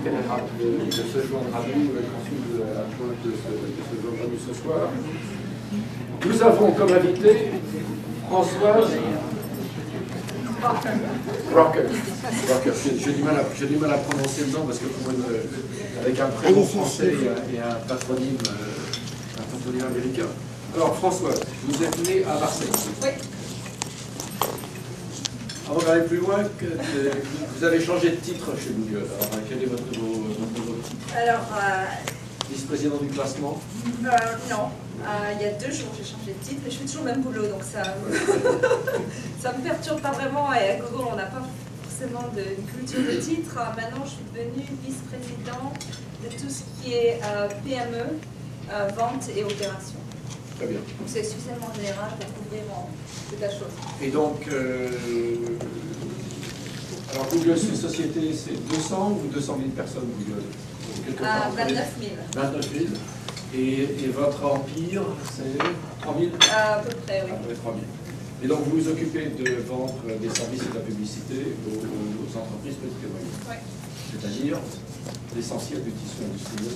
de se joindre à nous, consul adjointe de se joindre à nous ce soir. Nous avons comme invité Françoise Rocker. J'ai du mal à prononcer le nom parce que avec un prénom français et un patronyme américain. Alors Françoise, vous êtes née à Marseille. Oui. Avant d'aller plus loin, vous avez changé de titre chez nous. Alors, quel est votre nouveau titre? Alors, vice-président du classement? Non. Il y a 2 jours, j'ai changé de titre et je fais toujours le même boulot, donc ça ça me perturbe pas vraiment. Et à Google, on n'a pas forcément une culture de titre. Maintenant, je suis devenue vice-président de tout ce qui est PME, vente et opération. Très bien. Donc c'est suffisamment général pour couvrir toute la chose. Et donc, alors Google Société, c'est 200 ou 200 000 personnes Google? 29 000. 29 000. Et votre empire, c'est 3 000? À peu près, oui. À peu près 3 000. Et donc vous vous occupez de vendre des services et de la publicité aux entreprises petites et moyennes. Oui. C'est-à-dire l'essentiel du tissu industriel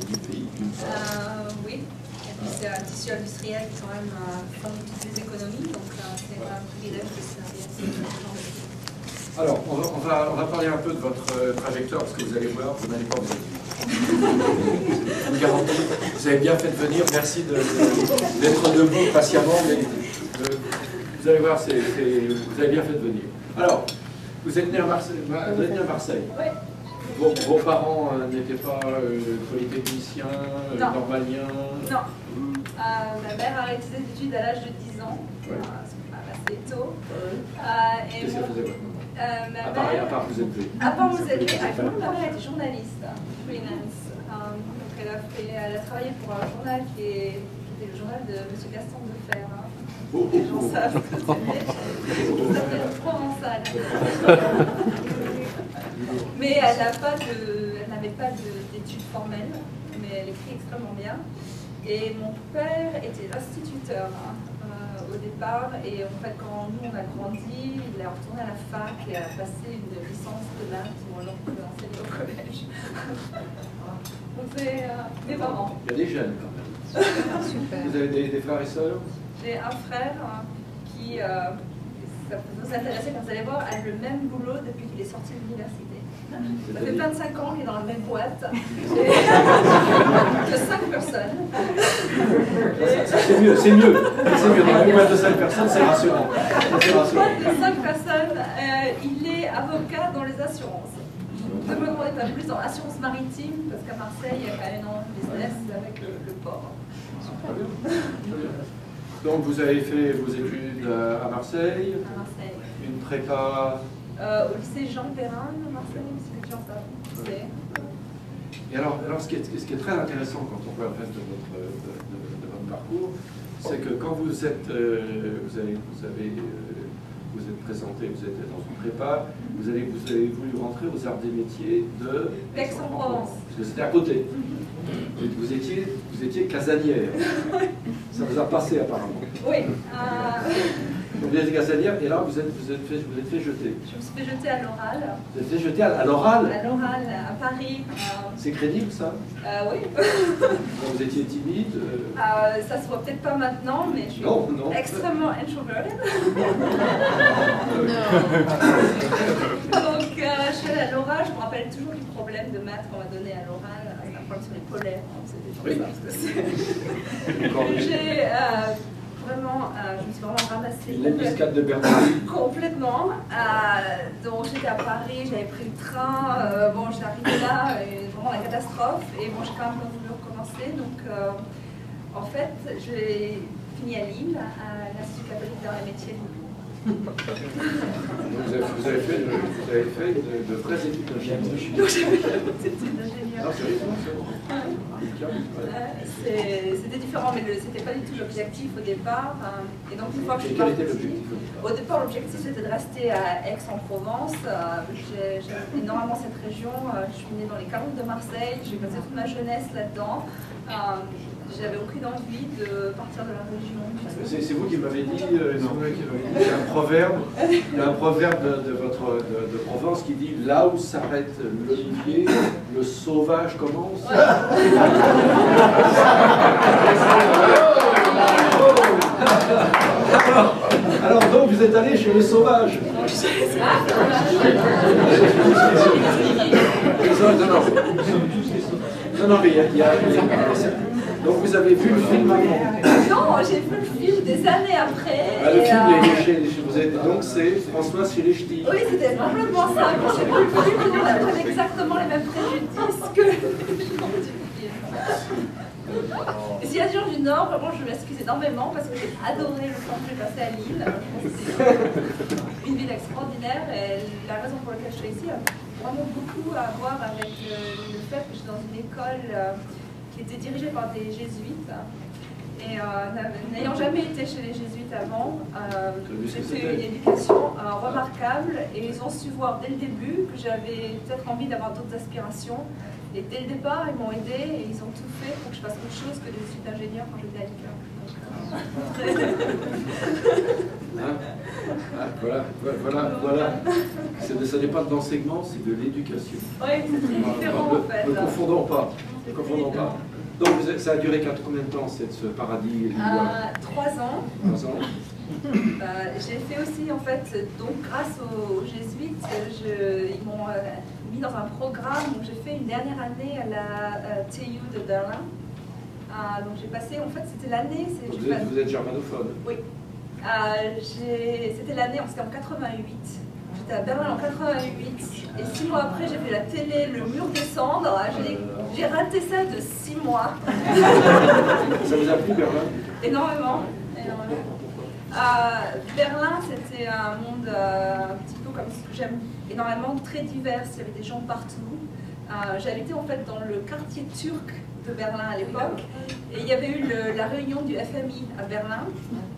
du pays, d'une part. Oui. C'est un tissu industriel qui quand même fonde toutes les économies, donc c'est un privilège de servir ce genre de choses. Alors, on va parler un peu de votre trajectoire, parce que vous allez voir, vous n'allez pas vous aider. Je vous garantis, vous avez bien fait de venir, merci d'être debout patiemment, mais vous allez voir, vous avez bien fait de venir. Alors, vous êtes né à Marseille. Oui. Vos parents n'étaient pas polytechniciens, normaliens? Non. Ma mère a arrêté ses études à l'âge de 10 ans, ouais. Assez tôt. Qu'est-ce qu'elle faisait votre maman? À part vous élever. À part vous élever, ma mère était journaliste, freelance. Donc elle a travaillé pour un journal qui était le journal de M. Gaston Defferre. Les gens savent que c'est s'appelle Provençal. Mais elle n'avait pas d'études formelles, mais elle écrit extrêmement bien. Et mon père était instituteur au départ, et en fait quand nous on a grandi, il est retourné à la fac et a passé une licence de maths où on pouvait enseigner au collège. Donc c'est mes parents. Il y a des jeunes quand même. Super. Vous avez des frères et sœurs? J'ai un frère qui, ça peut vous intéresser quand vous allez voir, a le même boulot depuis qu'il est sorti de l'université. Ça fait 25 ans qu'il est dans la même boîte. Que 5 personnes. C'est mieux. Dans une boîte de 5 personnes, c'est rassurant. Dans une boîte de 5 personnes, il est avocat dans les assurances. Ne me demandez pas plus dans l'assurance maritime, parce qu'à Marseille, il y a quand même énormément de business avec le port. Très bien. Donc vous avez fait vos études à Marseille. À Marseille. Une prépa. Au lycée Jean Perrin à Marseille, c'est Jean Perrin. Et alors ce qui est très intéressant quand on voit le reste de votre parcours, c'est que quand vous êtes présenté, vous êtes dans une prépa, vous avez voulu rentrer aux arts des métiers de Aix-en-Provence. Parce que c'était à côté. Vous étiez casanière. Ça vous a passé apparemment. Oui. Vous êtes casanière et là vous êtes fait jeter. Je me suis fait jeter à l'oral. Vous êtes fait jeter à l'oral? À l'oral, à Paris. C'est crédible ça? Oui. Vous étiez timide? Ça se voit peut-être pas maintenant, mais je suis extrêmement introverted. Donc je suis allée à l'oral, je me rappelle toujours du problème de maths qu'on m'a donné à l'oral. C'est un problème sur les polaires. J'ai vraiment, je me suis vraiment ramassée. L'embuscade de Bernoulli. Complètement. Donc j'étais à Paris, j'avais pris le train, bon j'étais arrivée là, et vraiment la catastrophe, et bon j'ai quand même voulu recommencer, donc en fait j'ai fini à Lille, à l'Institut catholique d'arts et métiers. Vous avez fait de vraies études d'ingénieur. Donc j'ai fait des études d'ingénieur. C'était différent, mais c'était pas du tout l'objectif au départ. Et donc une fois que je suis partie, quel était l'objectif au départ l'objectif c'était de rester à Aix-en-Provence. J'aime énormément cette région. Je suis née dans les Calanques de Marseille. J'ai passé toute ma jeunesse là-dedans. j'avais aucune envie de partir de la région. C'est vous qui m'avez dit, il y a un proverbe de Provence qui dit « Là où s'arrête l'olivier, le sauvage commence ». Alors donc vous êtes allé chez les sauvages. Non, mais il y a donc vous avez vu le film avant? Non, j'ai vu le film des années après. Le film, vous êtes, donc c'est François chez les Ch'tis. Oui, c'était complètement ça. Quand j'ai vu le film, on avait exactement les mêmes préjudices que les gens du film. Et s'il y a des gens du Nord, vraiment, je m'excuse énormément parce que j'ai adoré le temps que j'ai passé à Lille. C'était une ville extraordinaire et la raison pour laquelle je suis ici a vraiment beaucoup à voir avec le fait que je suis dans une école qui était dirigée par des jésuites. Et n'ayant jamais été chez les jésuites avant, j'ai fait une éducation remarquable et ils ont su voir dès le début que j'avais peut-être envie d'avoir d'autres aspirations. Et dès le départ, ils m'ont aidé et ils ont tout fait pour que je fasse autre chose que des études d'ingénieur quand j'étais à l'ICA. Voilà. Ce n'est pas de l'enseignement, c'est de l'éducation. Oui, c'est différent en fait. Ne confondons pas. Donc ça a duré combien de temps ce paradis? 3 ans. 3 ans. J'ai fait aussi en fait, donc grâce aux jésuites, ils m'ont mis dans un programme où j'ai fait une dernière année à la TU de Berlin. Donc j'ai passé, en fait c'était l'année... Vous êtes germanophone? Oui. C'était l'année, c'était en 88. J'étais à Berlin en 88 et 6 mois après j'ai fait la télé, le mur descendre. J'ai raté ça de 6 mois. Ça vous a plu Berlin? Énormément. Berlin, c'était un monde un petit peu comme ce que j'aime énormément, très divers, il y avait des gens partout. J'habitais en fait dans le quartier turc de Berlin à l'époque, et il y avait eu la réunion du FMI à Berlin,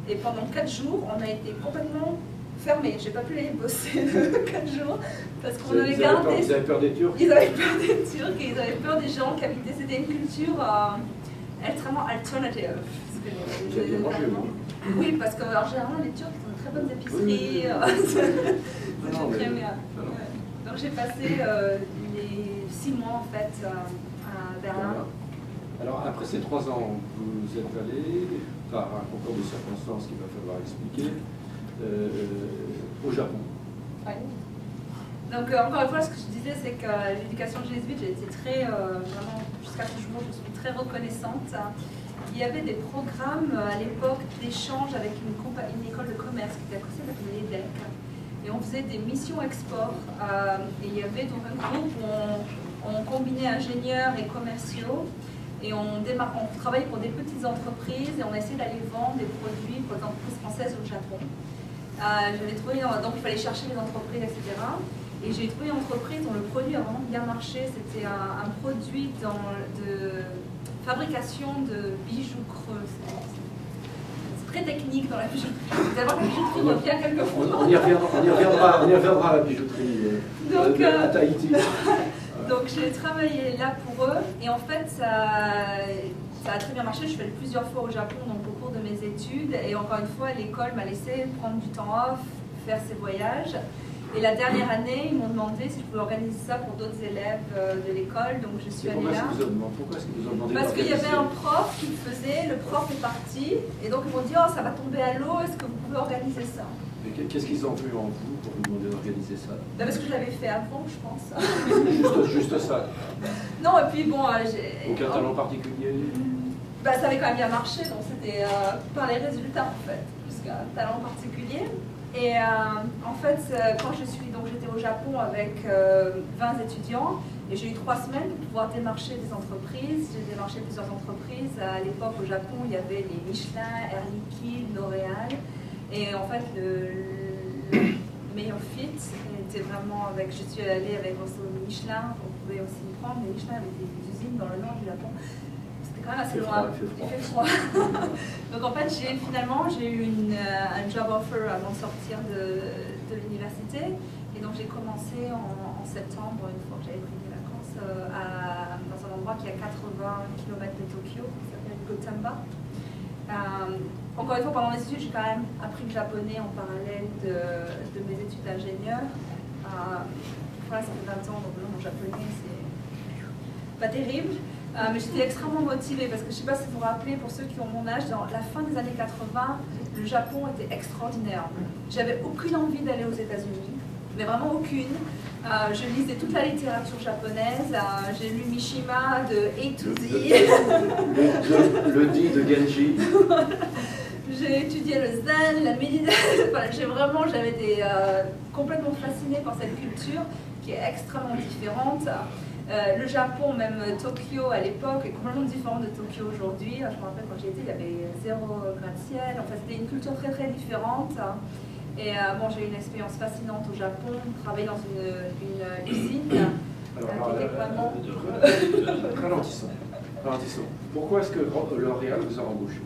et pendant 4 jours, on a été complètement fermés. J'ai pas pu aller bosser 4 jours, parce qu'on avait gardé... Ils avaient peur des Turcs? Ils avaient peur des Turcs, et ils avaient peur des gens qui habitaient, c'était une culture extrêmement alternative. Vous avez bien mangé, vous? Oui, parce qu'en général, les Turcs ont de très bonnes épiceries. C'est très bien. Donc j'ai passé les 6 mois en fait à Berlin. Alors après ces 3 ans, vous êtes allé, par un concours de circonstances qu'il va falloir expliquer, au Japon. Oui. Donc encore une fois, ce que je disais, c'est que l'éducation jésuite, j'ai été très, vraiment, jusqu'à ce jour, je suis très reconnaissante. Il y avait des programmes à l'époque d'échange avec une école de commerce qui était à côté de l'EDEC. Et on faisait des missions export. Et il y avait donc un groupe où on combinait ingénieurs et commerciaux. Et on travaillait pour des petites entreprises et on essayait d'aller vendre des produits pour les entreprises françaises au Japon. J'avais trouvé, donc il fallait chercher les entreprises, etc. Et j'ai trouvé une entreprise dont le produit a vraiment bien marché. C'était un produit de fabrication de bijoux creux. C'est très technique dans la bijouterie. D'abord, la bijouterie revient quelquefois. On y reviendra à la bijouterie à Tahiti. Donc j'ai travaillé là pour eux et en fait ça a très bien marché. Je suis allée plusieurs fois au Japon donc, au cours de mes études et encore une fois l'école m'a laissé prendre du temps off, faire ces voyages. Et la dernière année, ils m'ont demandé si je pouvais organiser ça pour d'autres élèves de l'école, donc je suis allée là. Pourquoi est-ce qu'ils vous ont demandé? Parce qu'il y avait un prof qui le faisait, le prof est parti, et donc ils m'ont dit « Oh, ça va tomber à l'eau, est-ce que vous pouvez organiser ça ?» Qu'est-ce qu'ils ont vu en vous pour vous demander d'organiser ça? Parce que je l'avais fait avant, je pense. Juste ça? Non, et puis bon... Aucun talent particulier? Ça avait quand même bien marché, donc c'était par les résultats en fait, plus qu'un talent particulier. Et en fait, quand j'étais au Japon avec 20 étudiants, et j'ai eu 3 semaines pour pouvoir démarcher des entreprises. J'ai démarché plusieurs entreprises. À l'époque, au Japon, il y avait les Michelin, Air Liquide, L'Oréal. Et en fait, le meilleur fit était vraiment avec... Je suis allée avec Michelin, on pouvait aussi me prendre, mais Michelin avait des usines dans le nord du Japon. C'était quand même assez loin. Il fait froid. Donc en fait, j'ai eu un job offer avant de sortir de l'université. Et donc j'ai commencé en septembre, une fois que j'avais pris des vacances, dans un endroit qui est à 80 km de Tokyo, qui s'appelle Gotemba. Encore une fois, pendant mes études, j'ai quand même appris le japonais en parallèle de mes études d'ingénieur. Voilà, ça fait 20 ans, donc mon japonais, c'est pas terrible. Mais j'étais extrêmement motivée parce que je ne sais pas si vous vous rappelez, pour ceux qui ont mon âge, dans la fin des années 80, le Japon était extraordinaire. J'avais aucune envie d'aller aux États-Unis, mais vraiment aucune. Je lisais toute la littérature japonaise, j'ai lu Mishima de A to Z. Le dit de Genji. J'ai étudié le zen, la méditation. Enfin, j'avais été complètement fascinée par cette culture qui est extrêmement différente. Le Japon, même Tokyo à l'époque, est complètement différent de Tokyo aujourd'hui. Je me rappelle quand j'y étais, il y avait 0 gratte-ciel. Enfin, c'était une culture très très différente. Et bon, j'ai eu une expérience fascinante au Japon, travailler dans une usine. Ralentissons. Pourquoi est-ce que L'Oréal vous a embauché?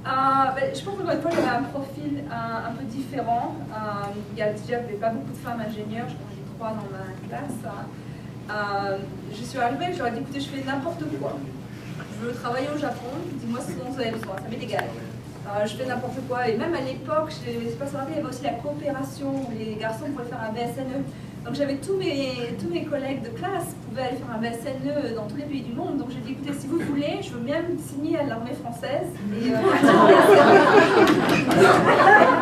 Je pense que une fois, j'avais un profil un peu différent. Il n'y avait pas beaucoup de femmes ingénieures, je crois que j'ai 3 dans ma classe. Je suis arrivée, je leur ai dit, écoutez, je fais n'importe quoi. Je veux travailler au Japon, dis-moi ce dont vous avez besoin, ça m'est égal. Je fais n'importe quoi, et même à l'époque, je ne sais pas si vous vous rappelez, il y avait aussi la coopération où les garçons pouvaient faire un BSNE. Donc j'avais tous mes collègues de classe pouvaient aller faire un BSNE dans tous les pays du monde. Donc j'ai dit, écoutez, si vous voulez, je veux bien me signer à l'armée française. Et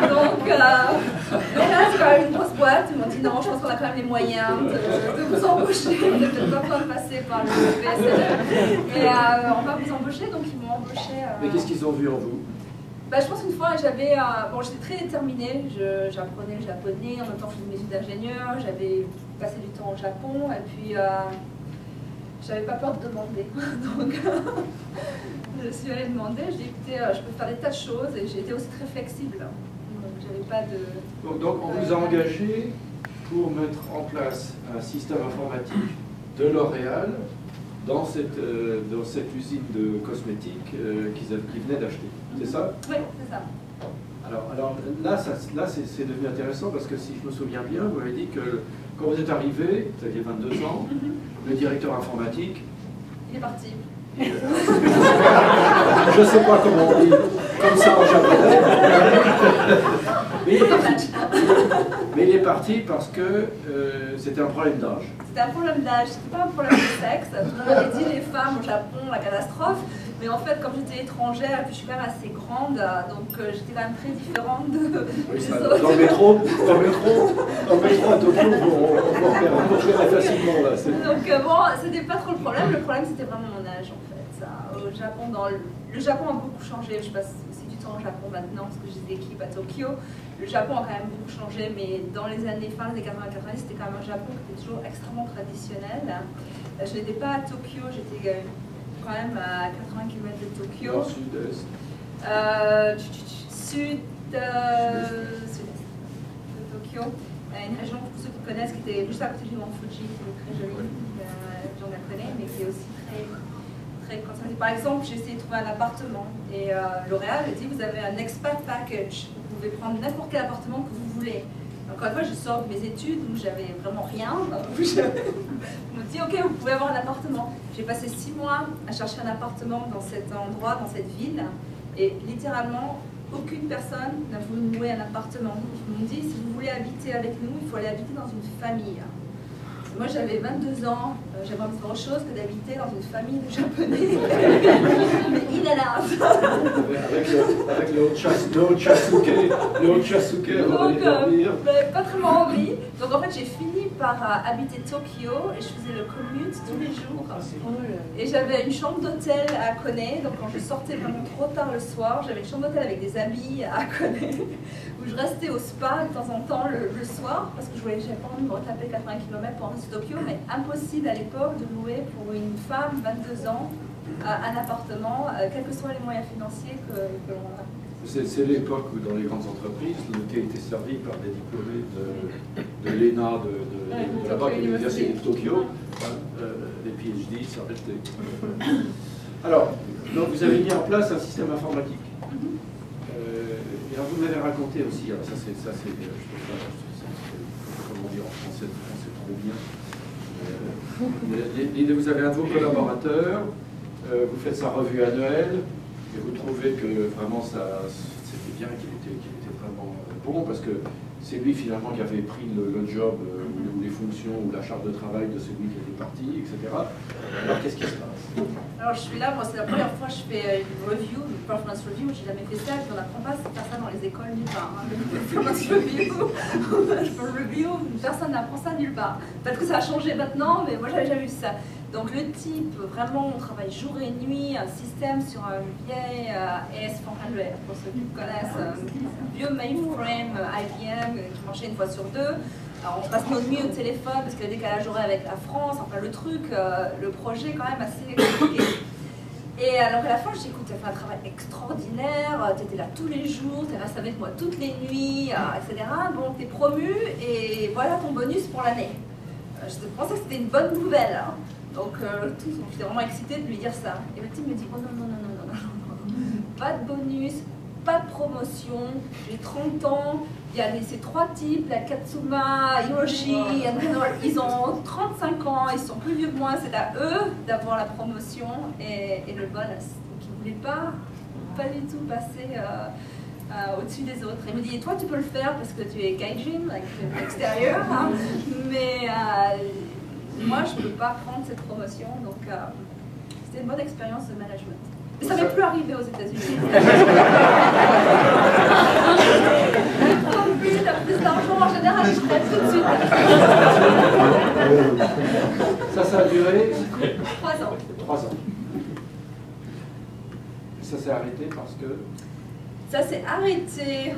donc là, c'est quand même une grosse boîte. Ils m'ont dit, non, je pense qu'on a quand même les moyens de vous embaucher. Vous n'avez peut-être pas besoin de passer par le BSNE. Et on va vous embaucher, donc ils m'ont embauché. Mais qu'est-ce qu'ils ont vu en vous? Je pense qu'une fois, j'étais très déterminée, j'apprenais le japonais, en même temps je faisais mes études d'ingénieur, j'avais passé du temps au Japon, et puis j'avais pas peur de demander. Donc je suis allée demander, je dis écoutez, je peux faire des tas de choses, et j'ai été aussi très flexible. Donc j'avais pas de... Donc on vous a engagé pour mettre en place un système informatique de L'Oréal dans cette usine de cosmétiques qu'ils venaient d'acheter. C'est ça? Oui, c'est ça. Alors là c'est devenu intéressant parce que si je me souviens bien, vous avez dit que quand vous êtes arrivé, vous aviez 22 ans, le directeur informatique... Il est parti. Je ne sais pas comment on dit comme ça en japonais. Mais il est parti parce que c'était un problème d'âge. C'était un problème d'âge, c'était pas un problème de sexe. On avait dit les femmes au Japon, la catastrophe. Mais en fait, comme j'étais étrangère, et puis je suis quand même assez grande, donc j'étais quand même très différente de... Oui, ça, dans le métro à Tokyo, on repérait facilement là. Donc bon, c'était pas trop le problème c'était vraiment mon âge en fait. Au Japon, le Japon a beaucoup changé, je passe aussi du temps au Japon maintenant parce que j'ai des équipes à Tokyo. Le Japon a quand même beaucoup changé, mais dans les fin des 80-90, c'était quand même un Japon qui était toujours extrêmement traditionnel. Je n'étais pas à Tokyo, j'étais quand même à 80 km de Tokyo. Nord, sud-est. Sud-est de Tokyo. Une région, pour ceux qui connaissent, qui était juste à côté du mont Fuji, qui est très jolie, j'en la connais, mais qui est aussi très conservative. Par exemple, j'ai essayé de trouver un appartement et L'Oréal a dit vous avez un expat package, vous pouvez prendre n'importe quel appartement que vous voulez. Encore une fois, je sors de mes études où j'avais vraiment rien. Je me dis ok, vous pouvez avoir un appartement. J'ai passé 6 mois à chercher un appartement dans cet endroit, dans cette ville, et littéralement aucune personne n'a voulu me louer un appartement. Ils m'ont dit si vous voulez habiter avec nous, il faut aller habiter dans une famille. Moi j'avais 22 ans, j'avais envie de autre chose que d'habiter dans une famille de Japonais. Mais in and out. Avec le Ochasuke, on allait dormir. Pas très envie. Donc en fait j'ai fini par habiter Tokyo et je faisais le commute tous les jours. Et j'avais une chambre d'hôtel à Kone, donc quand je sortais vraiment trop tard le soir, j'avais une chambre d'hôtel avec des amis à Kone, où je restais au spa de temps en temps le soir, parce que j'avais pas envie de me retaper 80 km pour rentrer sur Tokyo, mais impossible à l'époque de louer pour une femme 22 ans un appartement, quels que soient les moyens financiers que l'on a. C'est l'époque où dans les grandes entreprises, le thé était servi par des diplômés de l'ENA, de là-bas, de l'Université de Tokyo, des PhD, servaient le thé. Alors, donc vous avez mis en place un système informatique. Et alors vous m'avez raconté aussi, alors ça c'est comment dire en français trop bien. Vous avez un de vos collaborateurs Vous faites sa revue annuelle et vous trouvez que vraiment c'était bien qu'il était vraiment bon parce que c'est lui finalement qui avait pris le job ou les fonctions ou la charge de travail de celui qui était parti, etc. Alors qu'est-ce qui se passe? Alors je suis là, moi c'est la première fois que je fais une review, une performance review, j'ai jamais fait ça, on n'apprend pas à faire ça dans les écoles nulle part. Hein. Une performance review, personne n'apprend ça nulle part. Peut-être que ça a changé maintenant, mais moi j'avais jamais vu ça. Donc le type, vraiment on travaille jour et nuit, un système sur un vieil AS400, pour ceux qui connaissent, un vieux mainframe IBM qui marchait une fois sur deux. Alors on passe nos nuits au téléphone parce qu'il y a des décalage horaire avec la France, enfin le truc, le projet est quand même assez compliqué. Et alors à la fin je dis écoute, tu as fait un travail extraordinaire, tu étais là tous les jours, tu es resté avec moi toutes les nuits, etc. Bon, tu es promu et voilà ton bonus pour l'année. Je pensais que c'était une bonne nouvelle. Hein. Donc j'étais vraiment excitée de lui dire ça. Et le type me dit oh non, non, non, non, non, non. Pas de bonus, pas de promotion, j'ai 30 ans, il y a ces trois types, la Katsuma, Hiroshi, ils ont 35 ans, ils sont plus vieux que moi, c'est à eux d'avoir la promotion et le bonus. Donc ils ne voulaient pas du tout passer au-dessus des autres. Il me dit, toi tu peux le faire parce que tu es gaijin, avec l'extérieur, hein, mais moi je ne peux pas prendre cette promotion, donc c'était une bonne expérience de management. Mais ça ne m'est plus arrivé aux États-Unis. Plus d'argent en général, je ferais tout de suite. Ça a duré 3 ans. 3 ans. Ça s'est arrêté parce que... Ça s'est arrêté.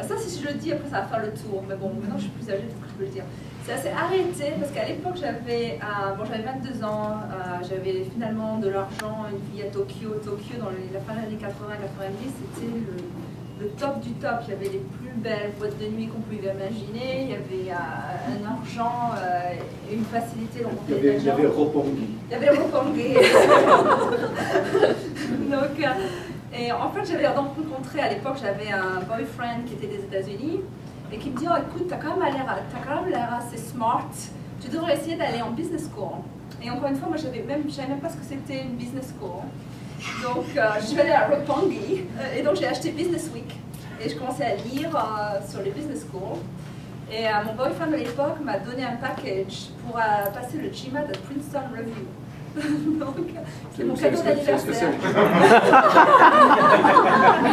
Ça, si je le dis, après ça va faire le tour. Mais bon, maintenant je suis plus âgée, peut-être que je peux le dire. Ça s'est arrêté parce qu'à l'époque, j'avais 22 ans, j'avais finalement de l'argent, une vie à Tokyo. Tokyo, dans la fin des années 80-90, c'était le top du top. Il y avait les plus belles boîtes de nuit qu'on pouvait imaginer. Il y avait un argent et une facilité. Donc il y avait Roppongi. Il y avait Roppongi. Donc, et en fait, j'avais rencontré à l'époque, j'avais un boyfriend qui était des États-Unis et qui me dit oh, écoute, t'as quand même l'air assez smart, tu devrais essayer d'aller en business school. Et encore une fois, moi, je savais même pas ce que c'était une business school. Donc, je suis allée à Roppongi et donc j'ai acheté Business Week et je commençais à lire sur les business schools. Et mon boyfriend de l'époque m'a donné un package pour passer le GMAT à Princeton Review. Donc, c'est mon cadeau d'anniversaire.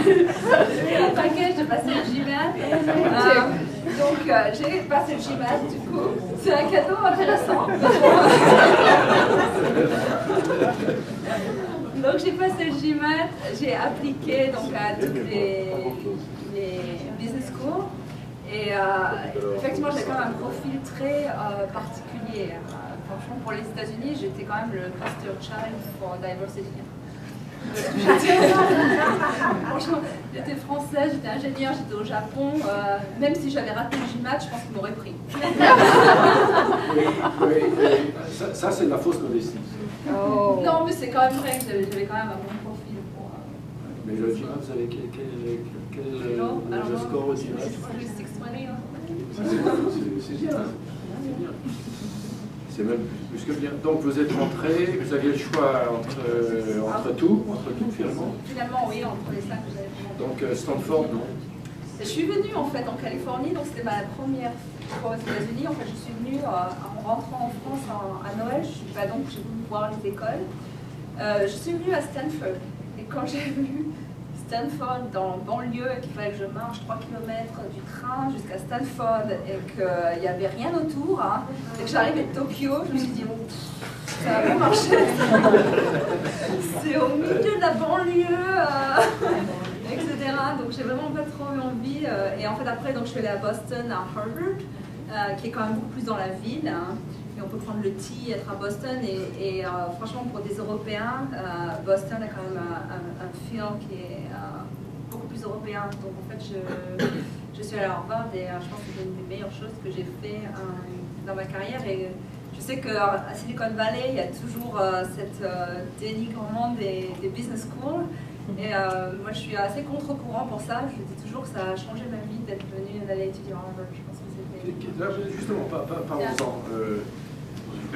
J'ai eu un package de passer le GMAT. Donc, j'ai passé le GMAT, du coup. C'est un cadeau intéressant. Donc, j'ai passé le GMAT, j'ai appliqué donc, à toutes les business schools. Et effectivement, j'ai quand même un profil très particulier. Franchement, pour les États-Unis, j'étais quand même le poster child for diversity. Franchement, j'étais française, j'étais ingénieure, j'étais au Japon. Même si j'avais raté le GMAT, je pense qu'ils m'auraient pris. Oui. Ça c'est de la fausse modestie. Oh. Non, mais c'est quand même vrai que j'avais quand même un bon profil. Mais le GMAT, vous avez quel score au GMAT? 620. C'est bien. C'est même plus que bien. Donc vous êtes rentré, vous aviez le choix entre tout finalement. Finalement oui, entre les 5 que j'avais fait. Donc Stanford, non? Je suis venue en fait en Californie, donc c'était ma première fois aux États-Unis. En fait, je suis venue en rentrant en France à Noël. Donc j'ai voulu voir les écoles. Je suis venue à Stanford et quand j'ai vu Stanford dans le banlieue, qu'il fallait que je marche 3 km du train jusqu'à Stanford et qu'il n'y avait rien autour, hein, et que j'arrivais de Tokyo, je me suis dit, oh, ça va pas marcher. C'est au milieu de la banlieue, etc. Donc j'ai vraiment pas trop eu envie. Et en fait, après, donc, je suis allée à Boston, à Harvard, qui est quand même beaucoup plus dans la ville. Hein. Et on peut prendre le T, être à Boston. Et franchement, pour des Européens, Boston a quand même un feel qui est beaucoup plus européen. Donc en fait, je suis allée à Harvard et je pense que c'est une des meilleures choses que j'ai fait dans ma carrière. Et je sais qu'à Silicon Valley, il y a toujours cette dénigrement des business schools. Et moi, je suis assez contre-courant pour ça. Je dis toujours que ça a changé ma vie d'être venue d'aller étudier à Harvard. Je pense que c'était... Justement, parlons-en.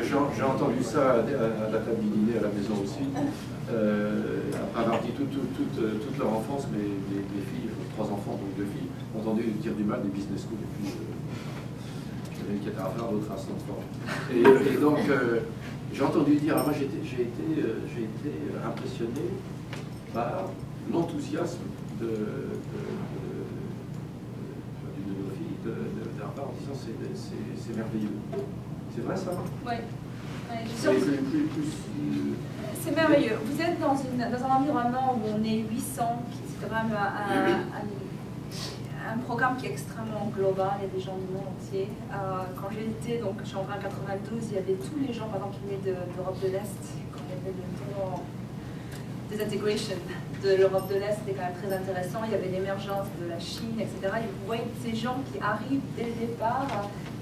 j'ai entendu ça à la table du dîner à la maison aussi. Après avoir dit toute leur enfance, mes filles, 3 enfants, donc 2 filles, ont entendu dire du mal des business schools. Et puis, j'avais une qui était à Harvard, l'autre à Stanford. Et donc, j'ai entendu dire, moi j'ai été impressionné par l'enthousiasme de nos filles d'Harvard en disant c'est merveilleux. C'est vrai ça? Oui. C'est merveilleux. Vous êtes dans un environnement où on est 800, c'est quand même un programme qui est extrêmement global, il y a des gens du monde entier. Quand j'étais, donc je suis entrée en 92, il y avait tous les gens par exemple qui venaient d'Europe de l'Est, quand il y avait le tournoi des intégrations de l'Europe de l'Est, c'était quand même très intéressant. Il y avait l'émergence de la Chine, etc. Et vous voyez ces gens qui arrivent dès le départ.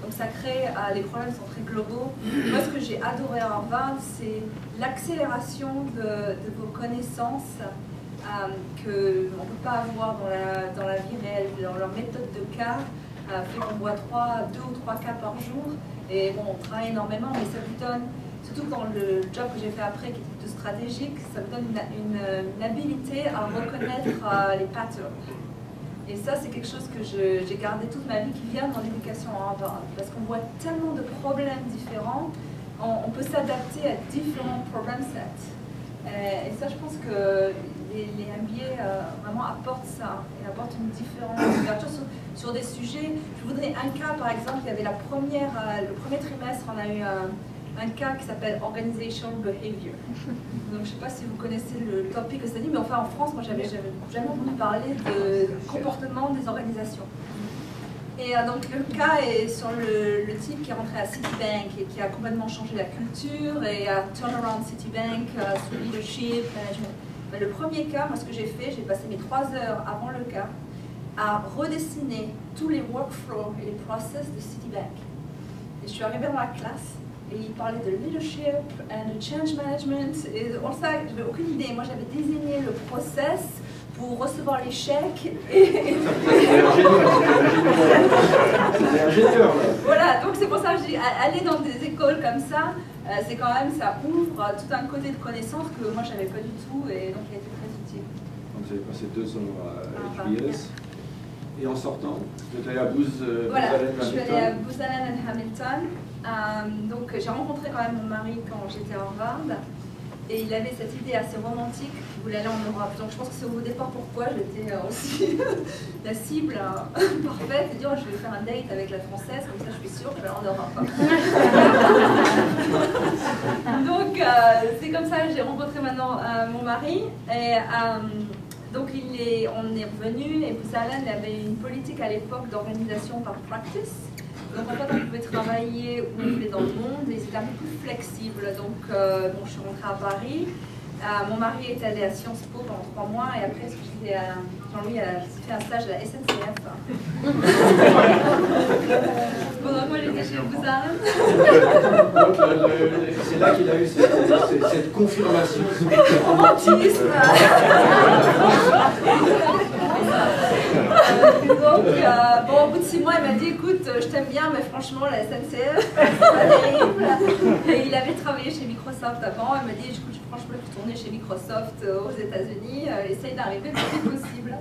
Donc ça crée, les problèmes sont très globaux. Moi, ce que j'ai adoré à Harvard, c'est l'accélération de vos connaissances qu'on ne peut pas avoir dans la vie réelle. Dans leur méthode de cas, fait qu'on voit 2 ou 3 cas par jour. Et bon, on travaille énormément, mais ça vous donne, surtout dans le job que j'ai fait après, qui était plutôt stratégique, ça vous donne une habilité à reconnaître les patterns. Et ça, c'est quelque chose que j'ai gardé toute ma vie, qui vient dans l'éducation à Harvard. Parce qu'on voit tellement de problèmes différents, on peut s'adapter à différents problem sets. Et ça, je pense que les MBA vraiment apportent ça, et apportent une différente ouverture sur des sujets. Je voudrais un cas, par exemple, il y avait le premier trimestre, on a eu un cas qui s'appelle Organizational Behavior. Donc, je ne sais pas si vous connaissez le topic que ça dit, mais enfin en France, moi, j'avais jamais entendu parler de comportement des organisations. Et donc, le cas est sur le type qui est rentré à Citibank et qui a complètement changé la culture et a turnaround Citibank sur leadership, management. Mais le premier cas, moi, ce que j'ai fait, j'ai passé mes 3 heures avant le cas à redessiner tous les workflows et les process de Citibank. Et je suis arrivée dans la classe. Et il parlait de leadership et de change management. Et on ça, je n'avais aucune idée. Moi, j'avais désigné le process pour recevoir les chèques. C'était ingénieur. Voilà, donc c'est pour ça que je dis, aller dans des écoles comme ça, c'est quand même, ça ouvre tout un côté de connaissances que moi, je n'avais pas du tout. Et donc, il a été très utile. Donc, vous avez passé 2 ans à HBS. Et en sortant, vous êtes allé à Booz Allen Hamilton. Je suis allée à Booz Allen Hamilton. Donc j'ai rencontré quand même mon mari quand j'étais à Harvard. Et il avait cette idée assez romantique qu'il voulait aller en Europe. Donc je pense que c'est au départ pourquoi j'étais aussi la cible parfaite. Et dire je vais faire un date avec la française, comme ça je suis sûre que je vais aller en Europe. Donc c'est comme ça que j'ai rencontré maintenant mon mari. Et, donc on est revenu et Booz Allen avait une politique à l'époque d'organisation par practice. Donc en fait on pouvait travailler où on voulait dans le monde et c'était un peu plus flexible. Donc bon, je suis rentrée à Paris. Mon mari est allé à Sciences Po pendant 3 mois et après Jean-Louis a fait un stage à la SNCF. Pendant moi j'étais chez Booz Allen. C'est là qu'il a eu cette confirmation de romantisme. Donc, bon, au bout de 6 mois, il m'a dit écoute, je t'aime bien, mais franchement, la SNCF, c'est pas terrible. Et il avait travaillé chez Microsoft avant. Il m'a dit écoute, franchement, je peux tourner chez Microsoft aux États-Unis, essaye d'arriver le plus vite possible.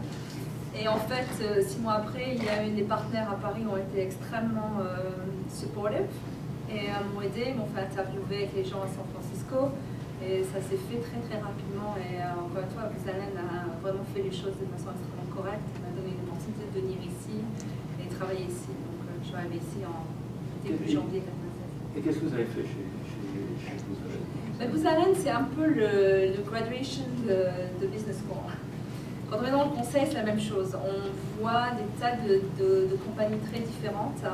Et en fait, 6 mois après, il y a eu des partenaires à Paris qui ont été extrêmement supportive et m'ont aidé, m'ont fait interviewer avec les gens à San Francisco. Et ça s'est fait très très rapidement. Et encore une fois, Booz Allen a vraiment fait les choses de façon extrêmement correcte. Il m'a donné l'opportunité de venir ici et travailler ici. Donc je suis arrivée ici en début janvier 1997. Et qu'est-ce que vous avez fait chez Booz Allen? Booz Allen, c'est un peu le graduation de business school. Quand on est dans le conseil, c'est la même chose. On voit des tas de compagnies très différentes.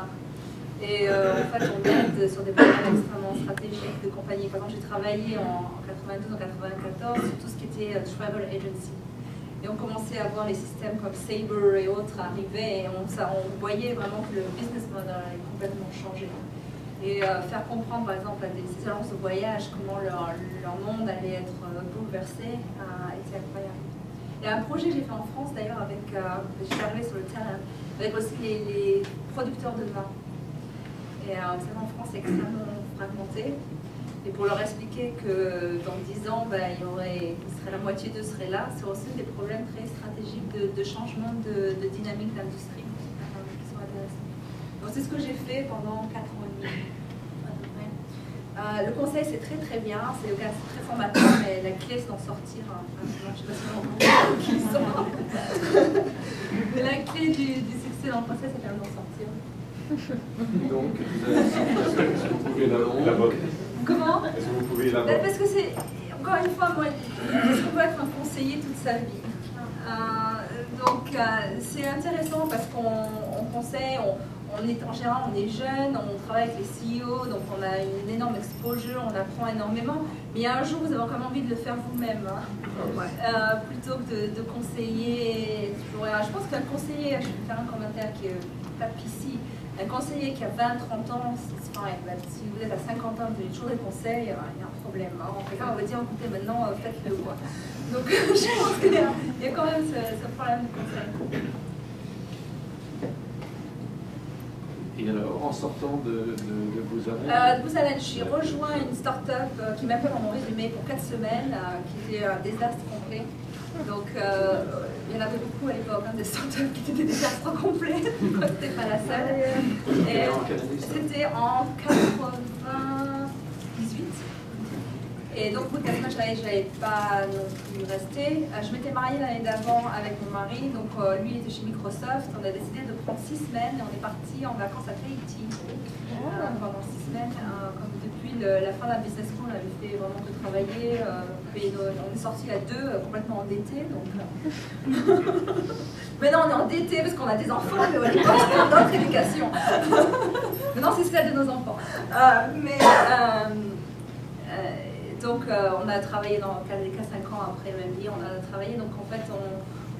Et en fait, on aide sur des programmes extrêmement stratégiques de compagnies. Par exemple, j'ai travaillé en 92, en 94 sur tout ce qui était travel agency. Et on commençait à voir les systèmes comme Sabre et autres arriver et on voyait vraiment que le business model avait complètement changé. Et faire comprendre, par exemple, à des agences de voyage comment leur monde allait être bouleversé était incroyable. Il y a un projet que j'ai fait en France d'ailleurs avec, je suis arrivée sur le terrain, avec aussi les producteurs de vin. Et vous savez, en France, c'est extrêmement fragmenté. Et pour leur expliquer que dans 10 ans, ben, la moitié d'eux seraient là, c'est aussi des problèmes très stratégiques de changement de dynamique d'industrie qui sont intéressants. Donc c'est ce que j'ai fait pendant 4 ans et demi à peu près. Le conseil c'est très très bien, c'est très formateur, mais la clé c'est d'en sortir. Je ne sais pas si on entend qui sort. Mais la clé du succès dans le conseil c'est quand même d'en sortir. Donc, est-ce que vous pouvez l'élaborer? Comment? Est-ce que vous pouvez élaborer? Parce que c'est, encore une fois, moi, est-ce qu'on peut être un conseiller toute sa vie? Donc, c'est intéressant parce qu'on conseille, en général, on est jeune, on travaille avec les CEO, donc on a une énorme exposure, on apprend énormément. Mais un jour, vous avez quand même envie de le faire vous-même, plutôt que de conseiller toujours. Je pense qu'un conseiller, je vais faire un commentaire qui est pas ici. Un conseiller qui a 20-30 ans, c'est pareil. Si vous êtes à 50 ans, vous avez toujours des conseils, il y a un problème. On va dire, écoutez, maintenant, faites-le. Donc, je pense qu'il y a quand même ce problème de conseil. Et alors, en sortant de Booz Allen Booz Allen, j'ai rejoint une start-up qui m'appelle dans mon résumé pour 4 semaines, qui était un désastre complet. Donc, il y en avait beaucoup à l'époque, des startups qui étaient des désastres complets, quand c'était pas la seule. C'était en 98. Et donc, au bout de 4 semaines, je n'allais pas non plus rester. Je m'étais mariée l'année d'avant avec mon mari, donc lui il était chez Microsoft. On a décidé de prendre 6 semaines et on est parti en vacances à Tahiti pendant 6 semaines. Comme depuis la fin de la business school, on avait fait vraiment que travailler. On est sortis à 2 complètement endettés. Donc, maintenant on est endettés parce qu'on a des enfants, mais à l'époque c'était notre éducation. Maintenant c'est celle de nos enfants. Donc on a travaillé dans 4 ans après le MBA, on a travaillé, donc en fait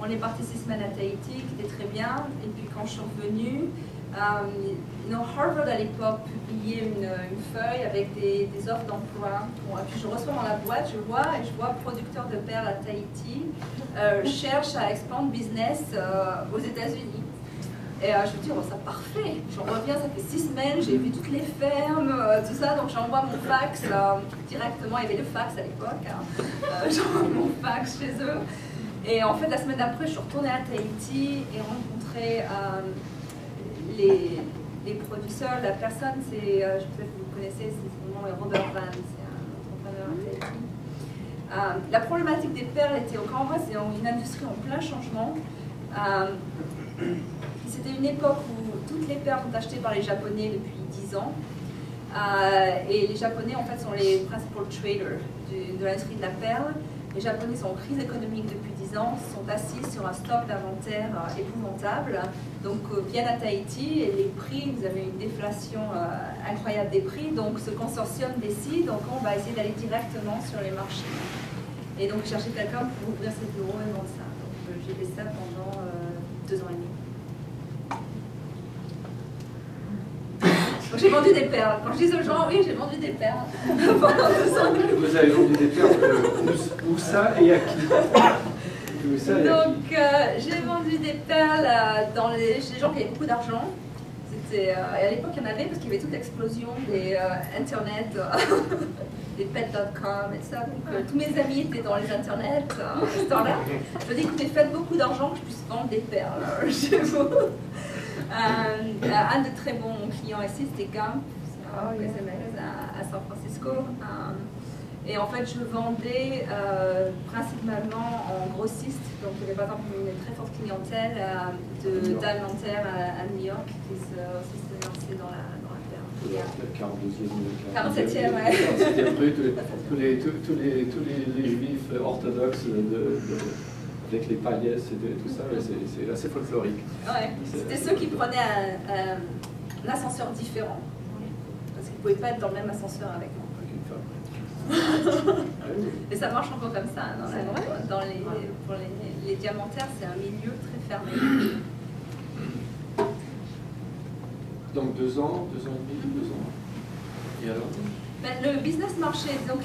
on est parti 6 semaines à Tahiti, qui était très bien, et puis quand je suis revenue, Harvard à l'époque publiait une feuille avec des offres d'emploi. Bon, et puis je reçois dans la boîte, je vois producteur de perles à Tahiti, cherche à expand business aux États-Unis. Et je me dis, oh, c'est parfait, je reviens, ça fait 6 semaines, j'ai vu toutes les fermes, tout ça, donc j'envoie mon fax directement, il y avait le fax à l'époque, j'envoie mon fax chez eux. Et en fait, la semaine d'après, je suis retournée à Tahiti et rencontré les producteurs. La personne, c'est, je sais pas si vous connaissez, c'est son nom est Robert Van, c'est un entrepreneur à Tahiti. La problématique des perles était au Canada, c'est une industrie en plein changement. C'était une époque où toutes les perles sont achetées par les Japonais depuis 10 ans. Et les Japonais, en fait, sont les principaux traders de l'industrie de la perle. Les Japonais sont en crise économique depuis 10 ans, sont assis sur un stock d'inventaire épouvantable. Donc, viennent à Tahiti et les prix, vous avez une déflation incroyable des prix. Donc, ce consortium décide, donc on va essayer d'aller directement sur les marchés. Et donc, chercher quelqu'un pour ouvrir ses bureaux et vendre ça. Donc, j'ai fait ça pendant 2 ans et demi. J'ai vendu des perles. Quand je dis aux gens, oui, j'ai vendu des perles. Vous avez vendu des perles où ça et à qui? Donc, j'ai vendu des perles chez des gens qui avaient beaucoup d'argent. Et à l'époque, il y en avait parce qu'il y avait toute l'explosion des Internet, des pets.com et ça. Donc, tous mes amis étaient dans les Internet à ce temps-là. Je me dis, écoutez, faites beaucoup d'argent que je puisse vendre des perles chez vous. Un de très bons clients ici, c'était Gump, à San Francisco. Et en fait, je vendais principalement en grossiste. Donc, il y avait par exemple une très forte clientèle d'alimentaire à New York qui s'est lancée dans la perle. 47e, 47e, ouais. 47e rue, tous les juifs orthodoxes avec les paillettes et tout ça, c'est assez folklorique. Ouais, c'était ceux qui prenaient un ascenseur différent. Parce qu'ils ne pouvaient pas être dans le même ascenseur avec moi. Et ça marche encore comme ça. Pour les diamantaires, c'est un milieu très fermé. Donc 2 ans, 2 ans et demi, 2 ans. Et alors? Le business marché, donc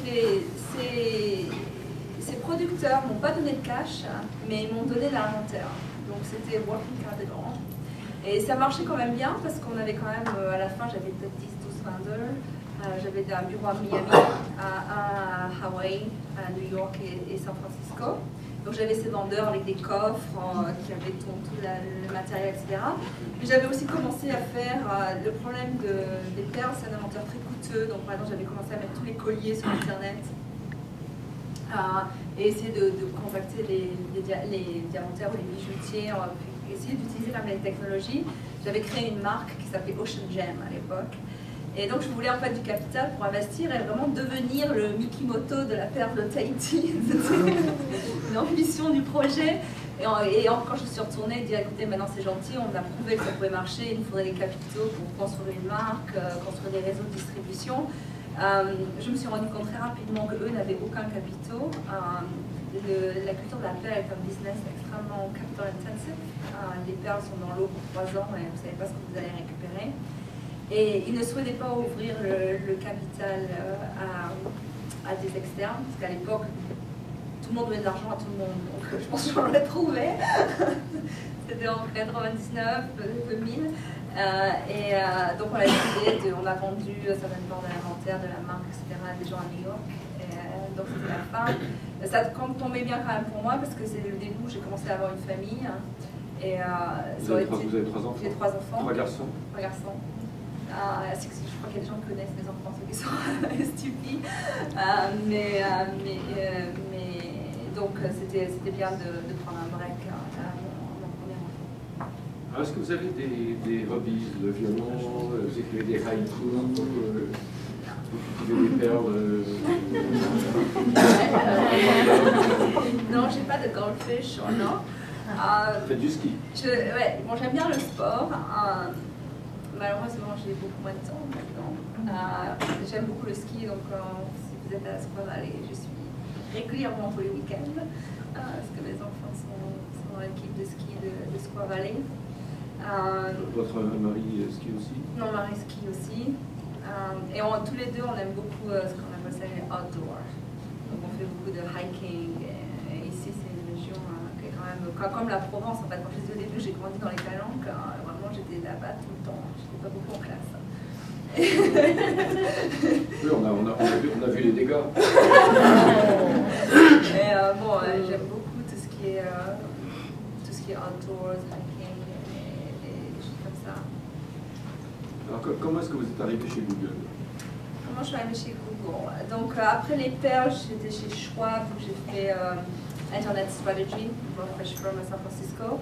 ces producteurs ne m'ont pas donné de cash, mais ils m'ont donné l'inventaire. Donc c'était working capital. Et ça marchait quand même bien parce qu'on avait quand même, à la fin, j'avais peut-être 10-12 vendeurs. J'avais un bureau à Miami, à Hawaï, à New York et San Francisco. Donc j'avais ces vendeurs avec des coffres qui avaient tout le matériel, etc. Mais j'avais aussi commencé à faire le problème des perles, c'est un inventaire très coûteux. Donc par exemple j'avais commencé à mettre tous les colliers sur Internet et essayer de contacter les diamantaires ou les bijoutiers, essayer d'utiliser la même technologie. J'avais créé une marque qui s'appelait Ocean Gem à l'époque. Et donc je voulais en fait du capital pour investir et vraiment devenir le Mikimoto de la perle de Tahiti. C'était une ambition du projet. Et quand je suis retournée, dire écoutez, maintenant c'est gentil, on a prouvé que ça pouvait marcher, il nous faudrait des capitaux pour construire une marque, construire des réseaux de distribution. Je me suis rendu compte très rapidement qu'eux n'avaient aucun capitaux. La culture de la perle est un business extrêmement capital intensive. Les perles sont dans l'eau pour 3 ans et vous ne savez pas ce que vous allez récupérer. Et ils ne souhaitaient pas ouvrir le capital à des externes, parce qu'à l'époque, tout le monde donnait de l'argent à tout le monde. Donc je pense que j'en ai trouvé. C'était en 99, 2000. Donc on a décidé, on a vendu certaines parts de l'inventaire, de la marque, etc. à des gens à New York. Donc c'était la fin. Ça tombait bien quand même pour moi, parce que c'est le début où j'ai commencé à avoir une famille. Et, vous avez 3 enfants? J'ai 3 enfants. 3 garçons? 3 garçons. Je crois qu'il y a des gens qui connaissent mes enfants, ceux qui sont stupides. Donc c'était bien de prendre un break à mon premier enfant. Alors est-ce que vous avez des hobbies, le violon, vous écrivez des haïkus, vous cultivez des perles? Non, j'ai pas de goldfish, non. Vous faites du ski? Ouais, bon, j'aime bien le sport. Malheureusement, j'ai beaucoup moins de temps maintenant. J'aime beaucoup le ski, donc si vous êtes à Square Valley, je suis régulièrement tous les week-ends, parce que mes enfants sont dans l'équipe de ski de Square Valley. Votre mari skie aussi? Non, mari skie aussi. Et tous les deux, on aime beaucoup ce qu'on appelle ça les outdoors. Donc on fait beaucoup de hiking. Et ici, c'est une région qui est quand même comme la Provence. En fait, quand je disais au début, j'ai grandi dans les Calanques. Vraiment, j'étais là-bas tout le temps. Je n'étais pas beaucoup en classe. Oui, on a vu les dégâts. Mais bon, j'aime beaucoup tout ce qui est outdoors, hiking et des choses comme ça. Alors, comment est-ce que vous êtes arrivé chez Google? Comment je suis arrivée chez Google? Donc, après les perles, j'étais chez Schwab, où j'ai fait Internet Strategy, Fresh Firm à San Francisco.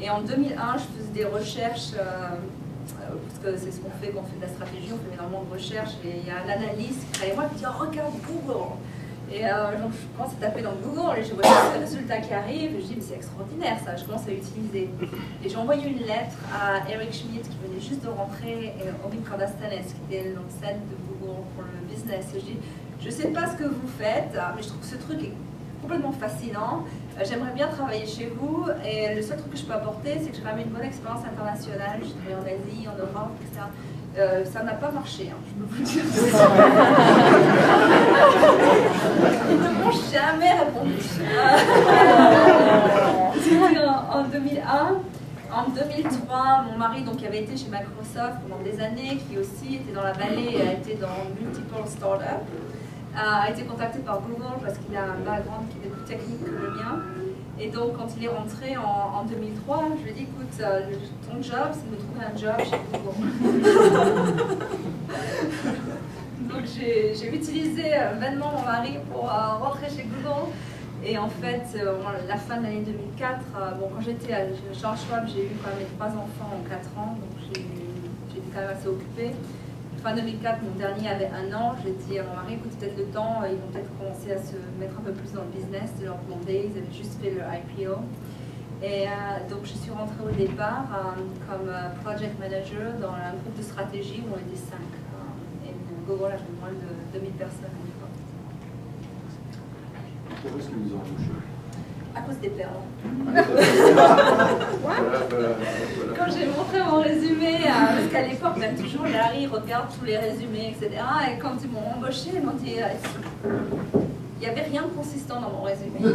Et en 2001, je faisais des recherches, parce que c'est ce qu'on fait quand on fait de la stratégie, on fait énormément de recherches, et il y a un analyste qui travaille moi qui dit oh, regarde Google. Et donc je commence à taper dans Google et je vois tous les résultats qui arrivent, et je dis mais c'est extraordinaire ça, je commence à utiliser. Et j'ai envoyé une lettre à Eric Schmidt qui venait juste de rentrer, et Orin Cordastanes qui était l'ancienne de Google pour le business. Et je dis je sais pas ce que vous faites, mais je trouve que ce truc est complètement fascinant. J'aimerais bien travailler chez vous et le seul truc que je peux apporter, c'est que j'ai quand même une bonne expérience internationale. J'ai travaillé en Asie, en Europe, etc. Ça n'a pas marché, hein, je peux vous le dire. Ils ne m'ont jamais répondu. C'était en 2001. En 2003, mon mari, donc, qui avait été chez Microsoft pendant des années, qui aussi était dans la vallée, a été dans multiple startups, a été contacté par Google parce qu'il a un background qui est plus technique que le mien. Et donc, quand il est rentré en 2003, je lui ai dit écoute, ton job, c'est de me trouver un job chez Google. Donc, j'ai utilisé vainement mon mari pour rentrer chez Google. Et en fait, la fin de l'année 2004, quand j'étais à Charles Schwab, j'ai eu quand même mes 3 enfants en 4 ans, donc j'étais quand même assez occupée. Fin 2004, mon dernier avait 1 an, j'ai dit à mon mari, écoute, peut-être le temps, ils vont peut-être commencer à se mettre un peu plus dans le business, de leur demander, ils avaient juste fait le IPO. Et donc je suis rentrée au départ comme project manager dans un groupe de stratégie où on était 5. Et Google avait moins de 2000 personnes à l'époque. Pourquoi est-ce qu'ils vous ont embauché? À cause des perles. Voilà. Quand j'ai montré mon résumé, parce qu'à l'époque, même toujours, Larry regarde tous les résumés, etc. Et quand ils m'ont embauché, ils m'ont dit il n'y avait rien de consistant dans mon résumé. Donc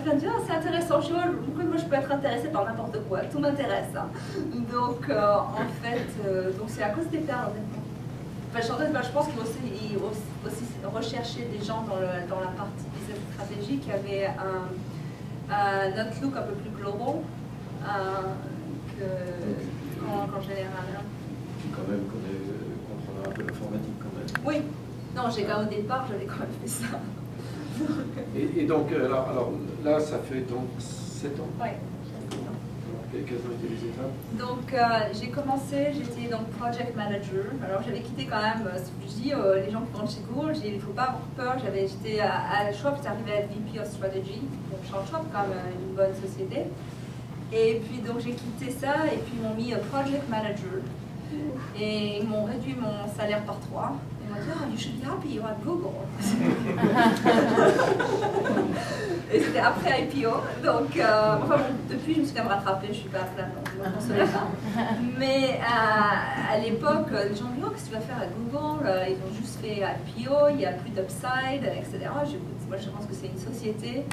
j'ai dit c'est intéressant, moi je peux être intéressée par n'importe quoi, tout m'intéresse. Donc en fait, c'est à cause des perles honnêtement. je pense qu'ils aussi recherchaient des gens dans la partie business stratégique qui avaient un outlook un peu plus global qu'en général. Qui quand même comprendra un peu l'informatique quand même. Oui, non, au départ, j'avais quand même fait ça. Et donc, alors là, ça fait donc 7 ans. Oui. Quelles ont été les étapes? Donc, j'ai commencé, j'étais donc project manager. Alors, j'avais quitté quand même, je dis, les gens qui vont chez Google, il ne faut pas avoir peur. J'étais à Schwab, j'étais arrivée à être VP of Strategy. Donc, Schwab, quand même une bonne société. Et puis, donc, j'ai quitté ça et puis ils m'ont mis project manager. Et ils m'ont réduit mon salaire par 3. Ils m'ont dit, oh, you should be happy, you're at Google. Et c'était après IPO. Donc, enfin bon, depuis, je me suis quand même rattrapée, je ne suis pas à non, je ne consolais pas. Mais à l'époque, les gens me disaient, oh, qu'est-ce que tu vas faire à Google? Ils ont juste fait IPO, il n'y a plus d'upside, etc. Moi, je pense que c'est une société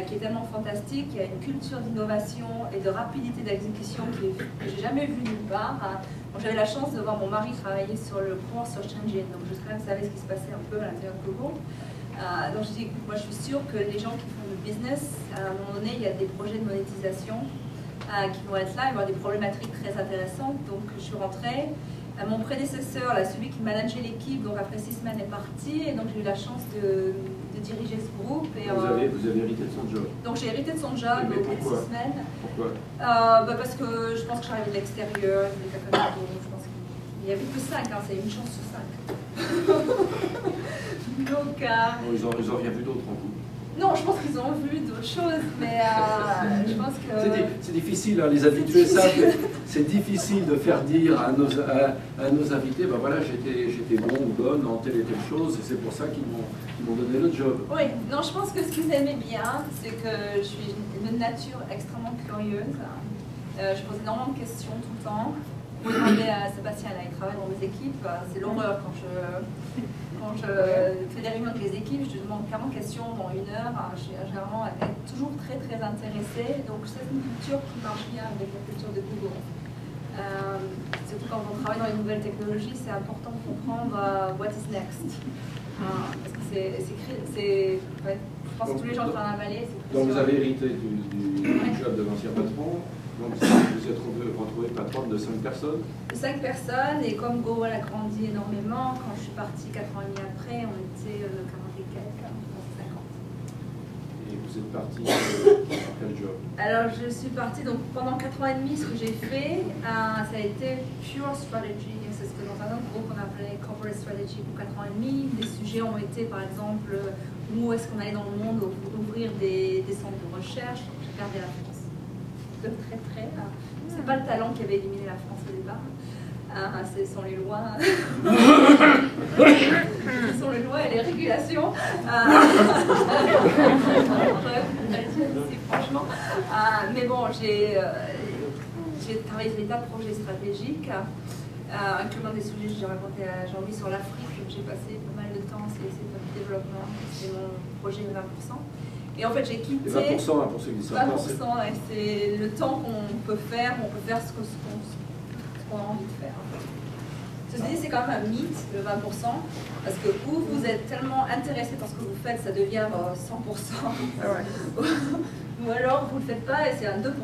qui est tellement fantastique, qui a une culture d'innovation et de rapidité d'exécution que j'ai jamais vue nulle part. J'avais la chance de voir mon mari travailler sur le core Search Engine, donc je quand même savais ce qui se passait un peu à l'intérieur de Google. Donc je dis, écoute, moi je suis sûre que les gens qui font du business, à un moment donné, il y a des projets de monétisation qui vont être là, il va y avoir des problématiques très intéressantes. Donc je suis rentrée. Mon prédécesseur, là, celui qui manageait l'équipe, donc après 6 semaines est parti, et donc j'ai eu la chance de diriger ce groupe. Et, vous avez hérité de son job. Donc j'ai hérité de son job au bout de 6 semaines. Pourquoi? Parce que je pense que j'arrivais de l'extérieur, je pense qu'il n'y avait que 5, hein, c'est une chance sur 5. Donc, ils ont rien vu d'autre en vous? Non, je pense qu'ils ont vu d'autres choses, mais je pense que... C'est difficile, hein, les habitués savent que c'est difficile de faire dire à nos invités, ben voilà, j'étais bon ou bonne en telle et telle chose, et c'est pour ça qu'ils m'ont donné le job. Oui, non, je pense que ce qu'ils aimaient bien, c'est que je suis de nature extrêmement curieuse. Je pose énormément de questions tout le temps. Vous demandez à Sébastien, là, il travaille dans mes équipes, c'est l'horreur quand je fais des réunions avec les équipes, je te demande 40 questions dans 1 heure. Je suis généralement toujours très très intéressée. Donc c'est une culture qui marche bien avec la culture de Google. Surtout quand on travaille dans les nouvelles technologies, c'est important de comprendre what is next. Parce que je pense que tous les gens qui travaillent à Malais, c'est donc vous avez hérité du job de l'ancien patron. Donc vous êtes retrouvé patronne de 5 personnes? 5 personnes, et comme Google a grandi énormément, quand je suis partie 4 ans et demi après, on était 40 et quelques, 50. Et vous êtes partie dans quel job? Alors je suis partie, donc pendant 4 ans et demi, ce que j'ai fait, ça a été pure strategy. C'est ce que dans un autre groupe on appelait corporate strategy pour 4 ans et demi. Les sujets ont été par exemple, où est-ce qu'on allait dans le monde ouvrir des centres de recherche. J'ai gardé la France. De très très. C'est pas le talent qui avait éliminé la France au départ. Ce sont les lois. Ce sont les lois et les régulations. Franchement. Mais bon, j'ai travaillé sur des tas de projets stratégiques, incluant des sujets que j'ai raconté à Jean-Louis sur l'Afrique. J'ai passé pas mal de temps, c'est le développement, c'est mon projet de 20%. Et en fait, j'ai quitté... 20%, hein, pour ceux qui sont 20%, c'est le temps qu'on peut faire ce qu'on a envie de faire. Ceci dit, c'est quand même un mythe, le 20%, parce que vous êtes tellement intéressé par ce que vous faites, ça devient 100%. Ou alors, vous ne le faites pas et c'est un 2%. Donc,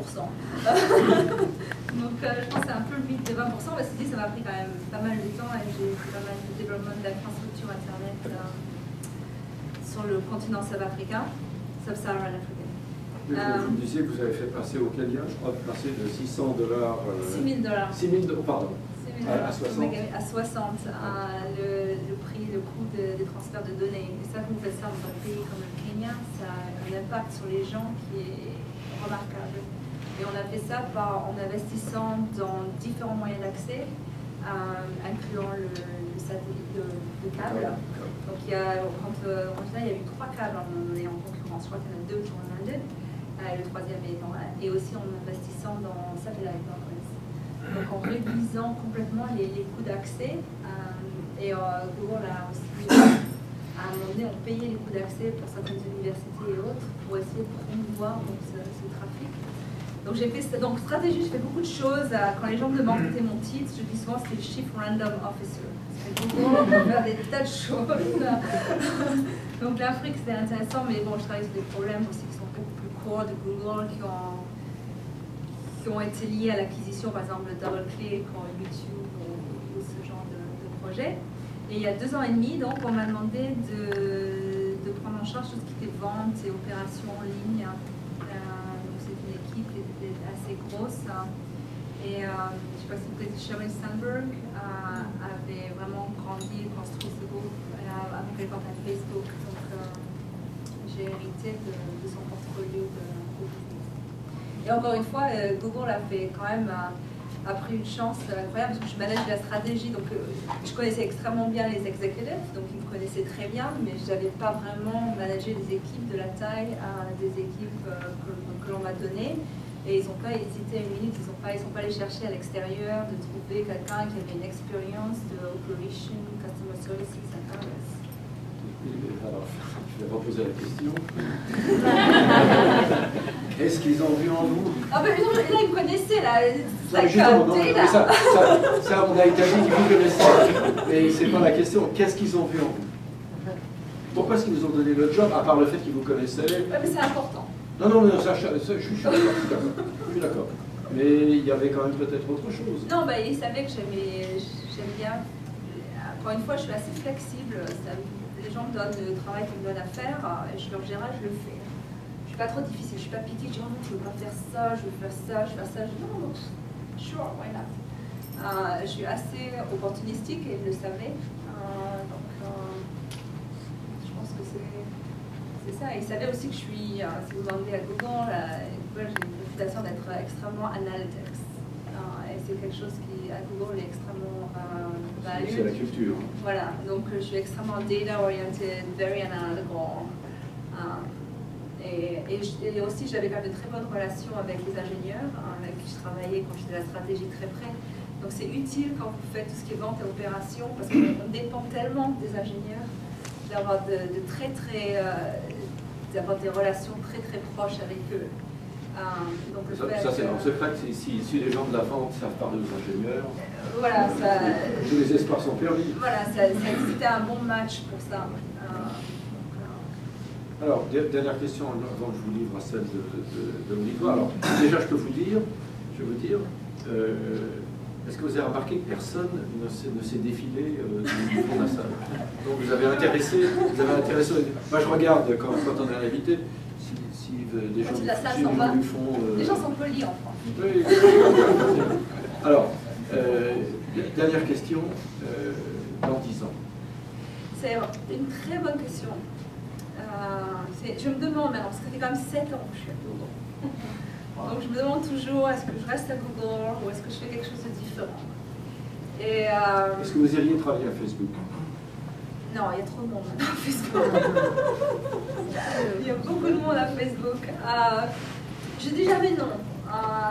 je pense que c'est un peu le mythe de 20%, parce que ça m'a pris quand même pas mal de temps et j'ai fait pas mal de développement d'infrastructures Internet sur le continent sud-africain. Sub-Saharan African. Vous me disiez que vous avez fait passer au Kenya, je crois, passer de $600... 6 000 $. 6 000 $, pardon. À 60. À 60, le coût des transferts de données. Et ça, vous faites ça dans un pays comme le Kenya, ça a un impact sur les gens qui est remarquable. Et on a fait ça en investissant dans différents moyens d'accès, incluant le satellite de câble. Donc il y a, il y a eu 3 câbles en concurrence. Je crois qu'il y en a 2 qui sont en Inde, le 3e est dans l'Inde, et aussi en investissant dans Satellite Networks. Donc en réduisant complètement les coûts d'accès, et Google a aussi, à un moment donné, on payait les coûts d'accès pour certaines universités et autres, pour essayer de promouvoir ce trafic. Donc j'ai fait ça. Donc stratégie, je fais beaucoup de choses. Quand les gens me demandent quel était mon titre, je dis souvent c'est Chief Random Officer. Parce que Google, on peut faire des tas de choses. Donc l'Afrique c'était intéressant, mais bon, je travaille sur des problèmes aussi qui sont beaucoup plus courts de Google, qui ont été liés à l'acquisition, par exemple, de DoubleClick ou YouTube ou ce genre de projet. Et il y a 2 ans et demi, donc, on m'a demandé de prendre en charge tout ce qui était vente et opérations en ligne. Donc, c'est une équipe qui était assez grosse. Et je ne sais pas si vous connaissez Sheryl Sandberg, avait vraiment grandi et construit ce groupe avant qu'elle parte à Facebook. Donc, j'ai hérité de son portfolio de business. Et encore une fois, Google a fait quand même a pris une chance incroyable parce que je manage la stratégie, donc je connaissais extrêmement bien les executives, donc ils me connaissaient très bien, mais je n'avais pas vraiment managé des équipes de la taille à des équipes que l'on m'a données. Et ils n'ont pas hésité une minute, ils sont pas allés chercher à l'extérieur de trouver quelqu'un qui avait une expérience de operation, customer services and others. Alors, je vais reposer la question. Qu'est-ce qu'ils ont vu en vous? Ah ben là, ils me connaissaient, là. Ça, on a établi qu'ils vous connaissaient. Mais c'est pas la question. Qu'est-ce qu'ils ont vu en vous? Pourquoi est-ce qu'ils vous ont donné le job, à part le fait qu'ils vous connaissaient? Ouais, mais c'est important. Non, ça, je suis d'accord. Mais il y avait quand même peut-être autre chose. Non, bah, ils savaient que j'aime bien. Encore une fois, je suis assez flexible. Les gens me donnent le travail qu'ils me donnent à faire et je leur dirai, je le fais. Je suis pas trop difficile, je suis pas piquée, je dis, oh non, je veux pas faire ça, je veux faire ça, je veux faire ça. Je dis, non, sure, why not? Je suis assez opportunistique et ils le savaient. Donc, je pense que c'est ça. Ils savaient aussi que je suis, si vous demandez à Google, j'ai une réputation d'être extrêmement analytics. Et c'est quelque chose qui, à Google, est extrêmement valué. C'est la culture. Voilà, donc je suis extrêmement data-oriented, very analytical. Et aussi, j'avais quand même de très bonnes relations avec les ingénieurs, avec qui je travaillais quand je faisais la stratégie très près. Donc c'est utile quand vous faites tout ce qui est vente et opération, parce qu'on dépend tellement des ingénieurs d'avoir d'avoir des relations très très proches avec eux. Donc ça c'est vrai que si les gens de la vente savent parler aux ingénieurs, voilà, tous les espoirs sont permis. Voilà, c'était un bon match pour ça. Alors, dernière question avant que je vous livre à celle de l'auditoire. Alors, déjà, je vais vous dire, est-ce que vous avez remarqué que personne ne s'est défilé du fond de la salle? Donc, vous avez intéressé. Moi, je regarde quand on est invité, si des gens du fond. Les gens sont polis en France. Oui. Alors, dernière question, dans 10 ans. C'est une très bonne question. Je me demande maintenant, parce que ça fait quand même 7 ans que je suis à Google. Donc je me demande toujours, est-ce que je reste à Google ou est-ce que je fais quelque chose de différent? Est-ce que vous iriez travailler à Facebook? Non, il y a trop de monde à Facebook. Il y a beaucoup de monde à Facebook. Je dis jamais non.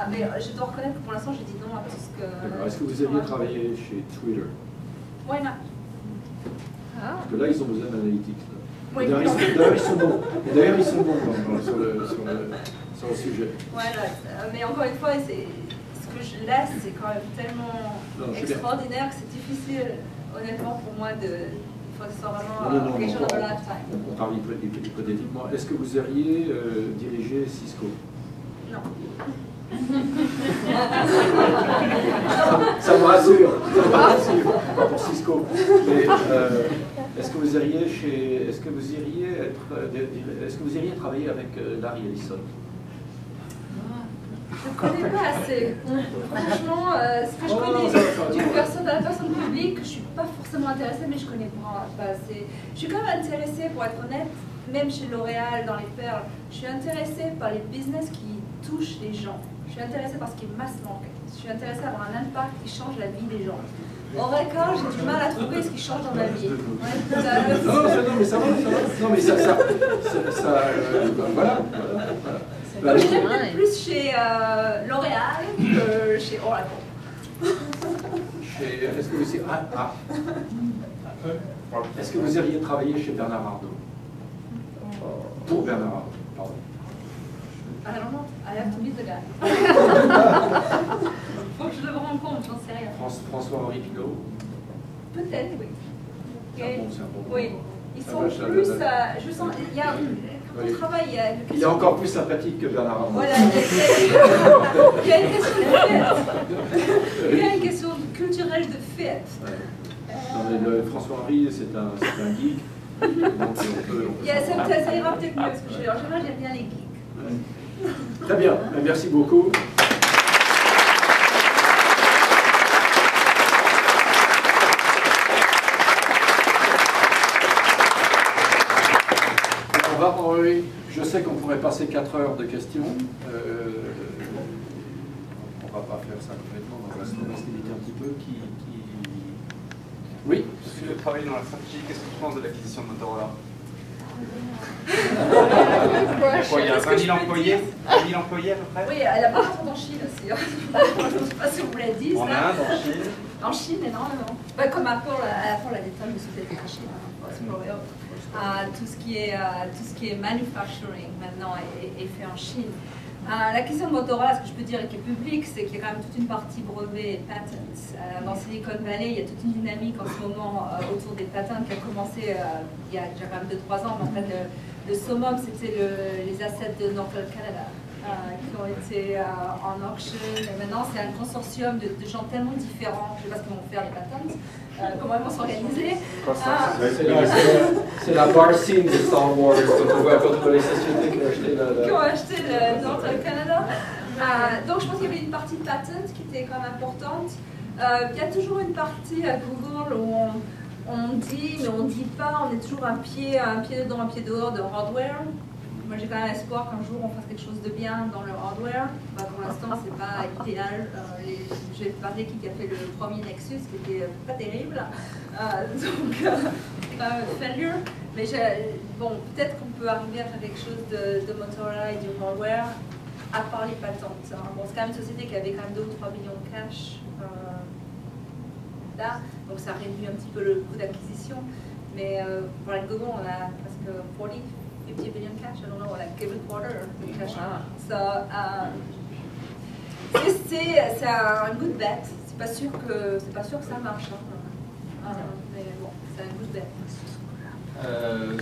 Mais je dois reconnaître que pour l'instant, j'ai dit non à tout ce que... Est-ce que vous iriez travailler chez Twitter? Why not? Parce que là, ils ont besoin d'analytics. Oui, D'ailleurs, ils sont bons sur le sujet. Voilà, mais encore une fois, ce que je laisse, c'est quand même tellement extraordinaire que c'est difficile, honnêtement, pour moi de... Il faut que ce soit vraiment quelque chose de lifetime. On parle hypothétiquement. Est-ce que vous iriez diriger Cisco? Non. Ça me rassure. Pas pour Cisco. Mais est-ce que vous iriez travailler avec Larry Ellison? Je ne connais pas assez. Franchement, ce que je connais de la personne publique, je ne suis pas forcément intéressée, mais je ne connais pas assez. Je suis quand même intéressée, pour être honnête, même chez L'Oréal, dans les perles, je suis intéressée par les business qui touchent les gens. Je suis intéressée par ce qui est mass market. Je suis intéressée à avoir un impact qui change la vie des gens. Horeca, j'ai du mal à trouver ce qui change dans ma vie. Non, mais ça va. Non, mais ça voilà. Donc j'aime peut-être plus chez L'Oréal que chez Oracle. Est-ce que vous iriez travailler chez Bernard Arnault? Pour Bernard Arnault, pardon. I don't know, I have to meet the guy. Faut que je le rencontre, j'en sais rien. François-Henri Pinault. Peut-être, oui. C'est un bon. Oui. Ils Ça sont va, plus, je sens, il y a, quand on Oui. travaille, Il est encore plus sympathique que Bernard Arnault. voilà, il y a une question de fête. Il y a une question culturelle de fête. Ouais. Non, mais François-Henri, c'est un geek. Donc Ça ira peut-être mieux, parce que en général, j'aime bien les geeks. Ouais. Très bien, merci beaucoup. Je sais qu'on pourrait passer 4 heures de questions. On ne va pas faire ça complètement, on va se limiter un petit peu. Oui. Tu veux travailler dans la stratégie, qu'est-ce que tu penses de l'acquisition de Motorola? Il y a 20 000 employés, 20 000 employés à peu près? Oui, elle a pas longtemps en Chine aussi. Je ne sais pas si vous l'avez dit. En Inde, en Chine. En Chine, énormément. Bah, comme Apple a des tonnes de sociétés en Chine. Tout ce qui est manufacturing maintenant est fait en Chine. La question de Motorola, ce que je peux dire et qui est public, c'est qu'il y a quand même toute une partie brevet et patents. Dans Silicon Valley, il y a toute une dynamique en ce moment autour des patents qui a commencé il y a déjà quand même 2-3 ans. Mais en fait, le summum, c'était les assets de Northern Canada qui ont été en auction. Et maintenant, c'est un consortium de gens tellement différents. Je ne sais pas ce qu'ils vont faire les patents. Comment ils vont s'organiser. C'est la bar scene de Star Wars, quand on voit les sociétés qui ont acheté le Northern Canada. Donc je pense qu'il y avait une partie patent qui était quand même importante. Il y a toujours une partie à Google où on dit, mais on ne dit pas, on est toujours un pied dedans, un pied dehors de hardware. Moi j'ai quand même espoir qu'un jour on fasse quelque chose de bien dans le hardware. Pour l'instant c'est pas idéal. J'ai parlé de l'équipe qui a fait le premier Nexus qui était pas terrible. Failure. Mais bon, peut-être qu'on peut arriver à faire quelque chose de Motorola et du hardware à part les patentes. Bon, c'est quand même une société qui avait quand même 2 ou 3 millions de cash là, donc ça réduit un petit peu le coût d'acquisition. Mais pour la Google, on a presque 50 billion cash. I don't know, like every quarter cash. So, c'est un good bet. C'est pas sûr que ça marche. Mais bon, c'est un good bet.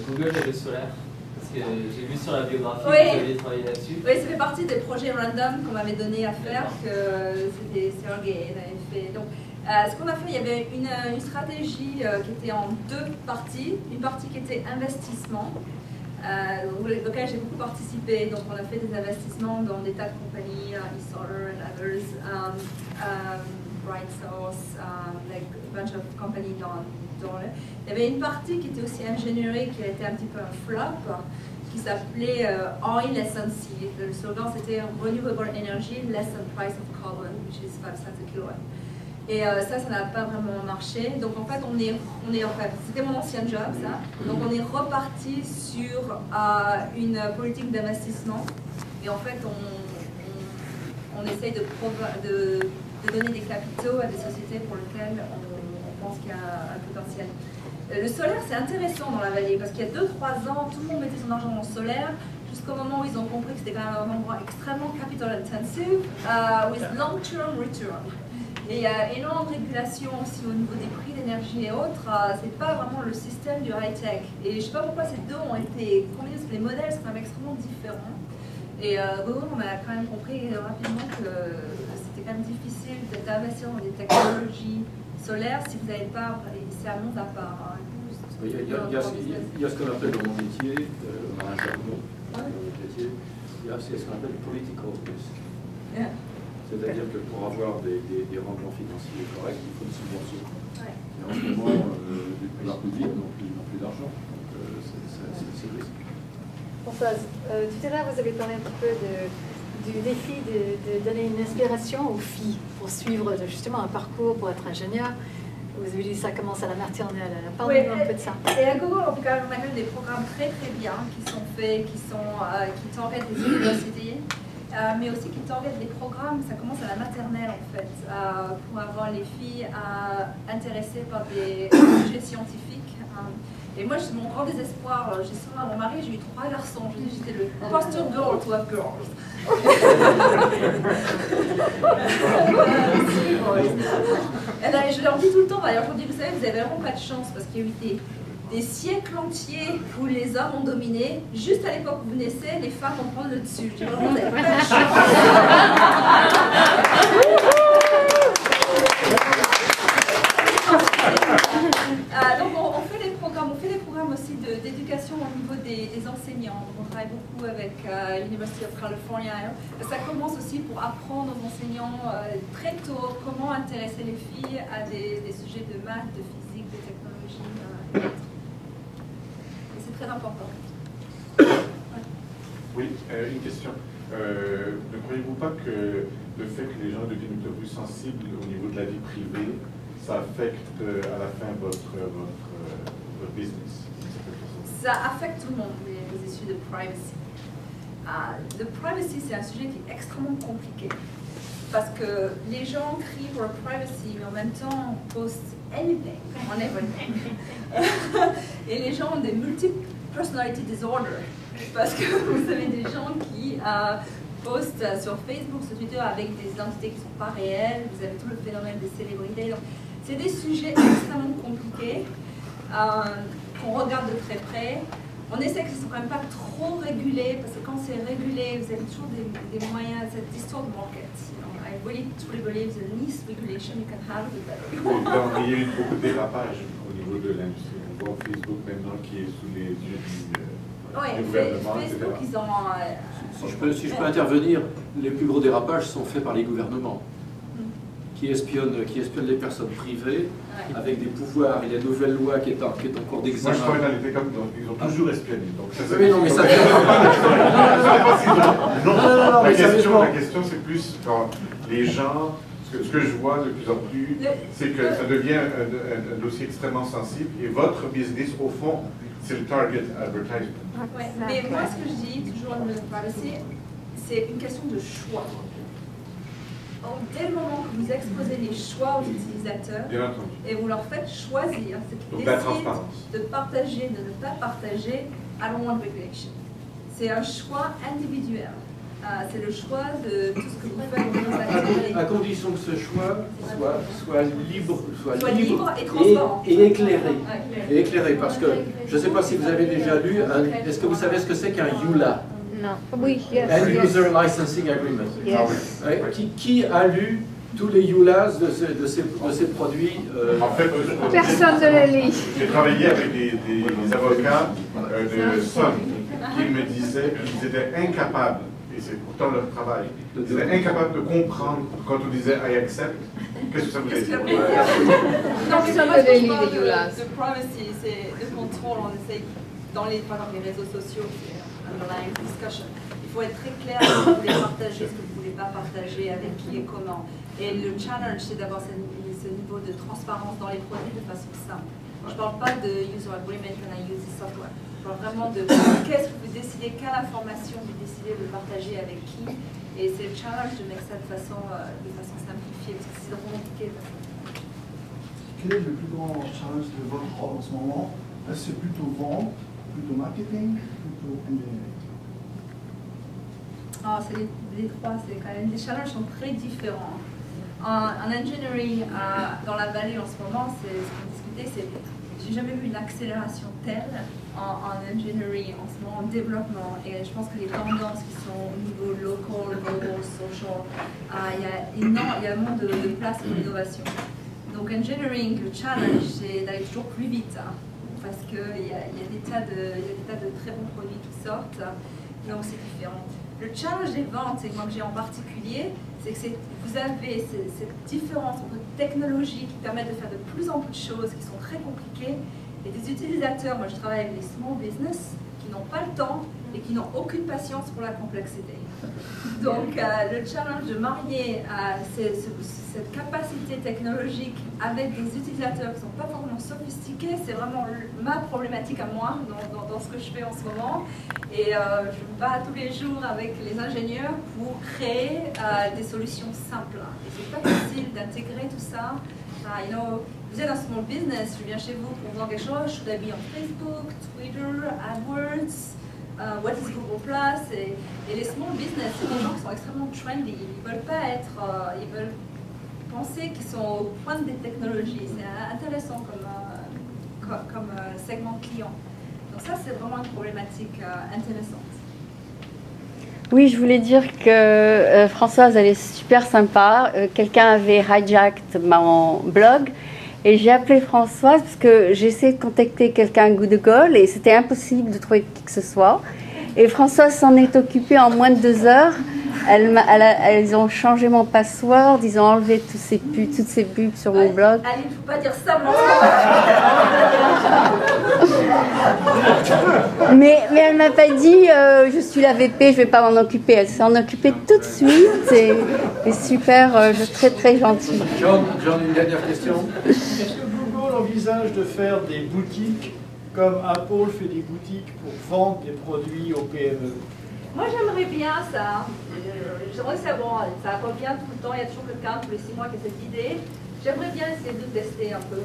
Google et le solaire. Parce que j'ai vu sur la biographie oui. que vous aviez travaillé là-dessus. Oui, ça fait partie des projets random qu'on m'avait donné à faire, que c'était Sergey avait fait. Donc, ce qu'on a fait, il y avait une stratégie qui était en 2 parties. Une partie qui était investissement, auquel j'ai beaucoup participé. Donc, on a fait des investissements dans des tas de compagnies, eSolar and others, Bright Source, like a bunch of companies il y avait une partie qui était aussi ingénierie, qui a été un petit peu un flop, qui s'appelait Oil less than C. Le slogan c'était Renewable Energy less than price of carbon, which is 5 cents a kilowatt. Et ça n'a pas vraiment marché. Donc en fait, c'était mon ancien job, ça. Donc on est reparti sur une politique d'investissement. Et en fait, on essaye de donner des capitaux à des sociétés pour lesquelles on pense qu'il y a un potentiel. Le solaire, c'est intéressant dans la vallée parce qu'il y a 2-3 ans, tout le monde mettait son argent dans le solaire jusqu'au moment où ils ont compris que c'était quand même un endroit extrêmement capital intensive with long-term return. Et il y a énormément de régulation aussi au niveau des prix d'énergie et autres. C'est pas vraiment le système du high-tech. Et je sais pas pourquoi ces deux ont été combinés parce que les modèles sont quand même extrêmement différents. Et on a quand même compris rapidement que c'était quand même difficile d'investir dans des technologies solaires si vous n'avez pas. C'est un monde à part. Il y a ce qu'on appelle dans mon métier, dans un jargon, il y a ce qu'on appelle political risk. Yeah. C'est-à-dire que pour avoir des rendements financiers corrects, il faut une subvention. Ouais. Et en ce moment, les pouvoirs publics n'ont plus d'argent. Donc c'est le risque. Françoise, tout à l'heure, vous avez parlé un petit peu du défi de donner une inspiration aux filles pour suivre justement un parcours pour être ingénieur. Vous avez dit que ça commence à la maternelle. Parlez-nous un peu de ça. Et à Google, on a quand même des programmes très très bien qui sont faits, qui targetent les universités, mais aussi qui targetent des programmes, ça commence à la maternelle en fait, pour avoir les filles intéressées par des sujets scientifiques. Et moi, mon grand désespoir, j'ai souvent à mon mari, j'ai eu 3 garçons. J'étais le poster girl to have girls. Et là, je leur dis tout le temps, d'ailleurs, je dis, vous savez, vous avez vraiment pas de chance parce qu'il y a eu des siècles entiers où les hommes ont dominé. Juste à l'époque où vous naissez, les femmes vont prendre le dessus. Je dis vraiment, vous n'avez pas de chance. Donc on fait des programmes aussi d'éducation au niveau des enseignants. On travaille beaucoup avec l'University of California. Ça commence aussi pour apprendre aux enseignants très tôt comment intéresser les filles à des sujets de maths, de physique, de technologie. Et c'est très important. Oui, une question. Ne croyez-vous pas que le fait que les gens deviennent de plus sensibles au niveau de la vie privée, ça affecte à la fin votre business? Ça affecte tout le monde, les issues de privacy. Le privacy, c'est un sujet qui est extrêmement compliqué. Parce que les gens crient pour privacy, mais en même temps postent anything on everything. Et les gens ont des multiple personality disorders. Parce que vous avez des gens qui postent sur Facebook, sur Twitter avec des identités qui ne sont pas réelles. Vous avez tout le phénomène des célébrités. Donc, c'est des sujets extrêmement compliqués qu'on regarde de très près. On essaie que ce ne soit quand même pas trop régulé, parce que quand c'est régulé, vous avez toujours des moyens, cette histoire de market. I really truly believe the least regulation you can have, the better. Il y a eu beaucoup de dérapage au niveau de l'industrie. On voit Facebook maintenant qui est sous les yeux du gouvernement, Facebook, etc. ils ont... Si je peux intervenir, les plus gros dérapages sont faits par les gouvernements qui espionnent les personnes privées avec des pouvoirs. Il y a une nouvelle loi qui est en cours d'examen. Moi, je travaille dans les télécoms, donc ils ont toujours espionné. Donc ça, oui, non, mais ça la question, c'est plus quand les gens, ce que je vois de plus en plus, c'est que ça devient un dossier extrêmement sensible et votre business, au fond, c'est le target advertisement. Ouais, mais moi, ce que je dis toujours dans le privacy, c'est une question de choix. Dès le moment que vous exposez les choix aux utilisateurs et vous leur faites choisir, c'est qu'ils décident de partager, de ne pas partager, I don't want regulation. C'est un choix individuel. C'est le choix de tout ce que vous faites dans vos activités. À condition que ce choix soit libre et transparent. Et éclairé. Et éclairé, parce que je ne sais pas si vous avez déjà lu, est-ce que vous savez ce que c'est qu'un EULA? Non. Oui, yes. End User Licensing Agreement. Yes. Qui a lu tous les EULAs de ces produits En fait, Personne ne les lit. J'ai travaillé avec des avocats de Sun qui me disaient qu'ils étaient incapables, et c'est pourtant leur travail, ils étaient incapables de comprendre quand on disait I accept, qu'est-ce que ça voulait dire. Non, mais Personne moi, ne je lit parle les EULAs. de privacy, c'est le contrôle, on essaye, par exemple, les réseaux sociaux, c'est underlying discussion. Il faut être très clair ce que vous voulez partager, ce que vous ne voulez pas partager, avec qui et comment. Et le challenge, c'est d'avoir ce niveau de transparence dans les produits de façon simple. Je ne parle pas de user agreement and I use the software. Je parle vraiment de qu'est-ce que vous décidez, quelle information vous décidez de partager avec qui. Et c'est le challenge de mettre ça de façon simplifiée, parce que c'est compliqué. Quel est le plus grand challenge de votre rôle en ce moment? Est-ce que c'est plutôt vente, plutôt marketing, plutôt engineering? C'est les trois, c'est quand même, les challenges sont très différents. En engineering, dans la vallée en ce moment, c'est ce qu'on discutait, c'est j'ai jamais vu une accélération telle en engineering, en ce moment, en développement. Et je pense que les tendances qui sont au niveau local, global, social, il y a énormément de place pour l'innovation. Donc engineering, le challenge, c'est d'aller toujours plus vite, parce qu'il y a des tas de très bons produits qui sortent, donc c'est différent. Le challenge des ventes, et moi que j'ai en particulier, c'est que vous avez cette différence entre technologies qui permettent de faire de plus en plus de choses qui sont très compliquées, et des utilisateurs, moi je travaille avec les small business, qui n'ont pas le temps et qui n'ont aucune patience pour la complexité. Donc le challenge de marier cette capacité technologique avec des utilisateurs qui ne sont pas vraiment sophistiqués, c'est vraiment ma problématique à moi dans ce que je fais en ce moment. Et je me bats tous les jours avec les ingénieurs pour créer des solutions simples. Et c'est pas facile d'intégrer tout ça. vous êtes un small business, je viens chez vous pour vendre quelque chose, should I be on Facebook, Twitter, AdWords, what is Google Plus, et les small business, c'est des gens qui sont extrêmement trendy, ils veulent pas être, ils veulent penser qu'ils sont au point des technologies, c'est intéressant comme segment client. Donc ça, c'est vraiment une problématique intéressante. Oui, je voulais dire que Françoise, elle est super sympa. Quelqu'un avait hijacked mon blog et j'ai appelé Françoise parce que j'ai essayé de contacter quelqu'un à Google et c'était impossible de trouver qui que ce soit. Et Françoise s'en est occupée en moins de 2 heures. Elles ont changé mon password, ils ont enlevé toutes ces pubs sur mon blog. Allez, il ne faut pas dire ça, mais elle m'a pas dit je suis la VP, je vais pas m'en occuper. Elle s'en occupée tout de suite et super, très très gentille. John, une dernière question. Est-ce que Google envisage de faire des boutiques comme Apple fait des boutiques pour vendre des produits aux PME? Moi, j'aimerais bien ça. J'aimerais savoir, ça revient tout le temps, il y a toujours quelqu'un tous les 6 mois qui a cette idée. J'aimerais bien essayer de tester un peu.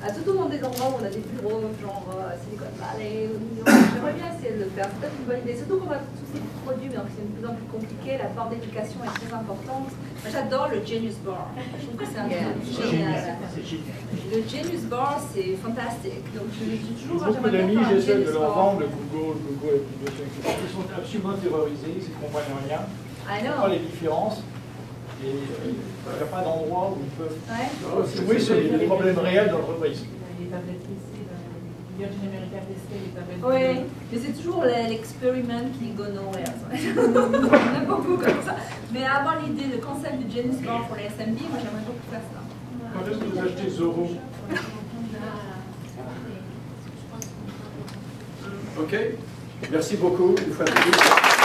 Surtout dans des endroits où on a des bureaux, genre Silicon Valley ou New York. J'aimerais bien essayer de le faire. C'est peut-être une bonne idée. Surtout qu'on a tous ces produits, mais c'est de plus en plus compliqué. La part d'éducation est très importante. Moi, j'adore le Genius Bar. Je trouve que c'est un truc génial. Le Genius Bar, c'est fantastique. Donc, j'ai toujours. Beaucoup d'amis, j'essaie de leur vendre le Google Education. Ils sont absolument terrorisés, ils ne comprennent rien. Ils ne voient pas les différences. Et il n'y a pas d'endroit où ils peuvent jouer sur les problèmes réels d'entreprise. Oui, mais c'est toujours l'experiment qui go nowhere. On a beaucoup comme ça. Mais avoir l'idée, le concept du Genius Bar pour les SMB, moi j'aimerais beaucoup faire ça. Quand est-ce que vous achetez Zorro? Ok, merci beaucoup, une fois de plus.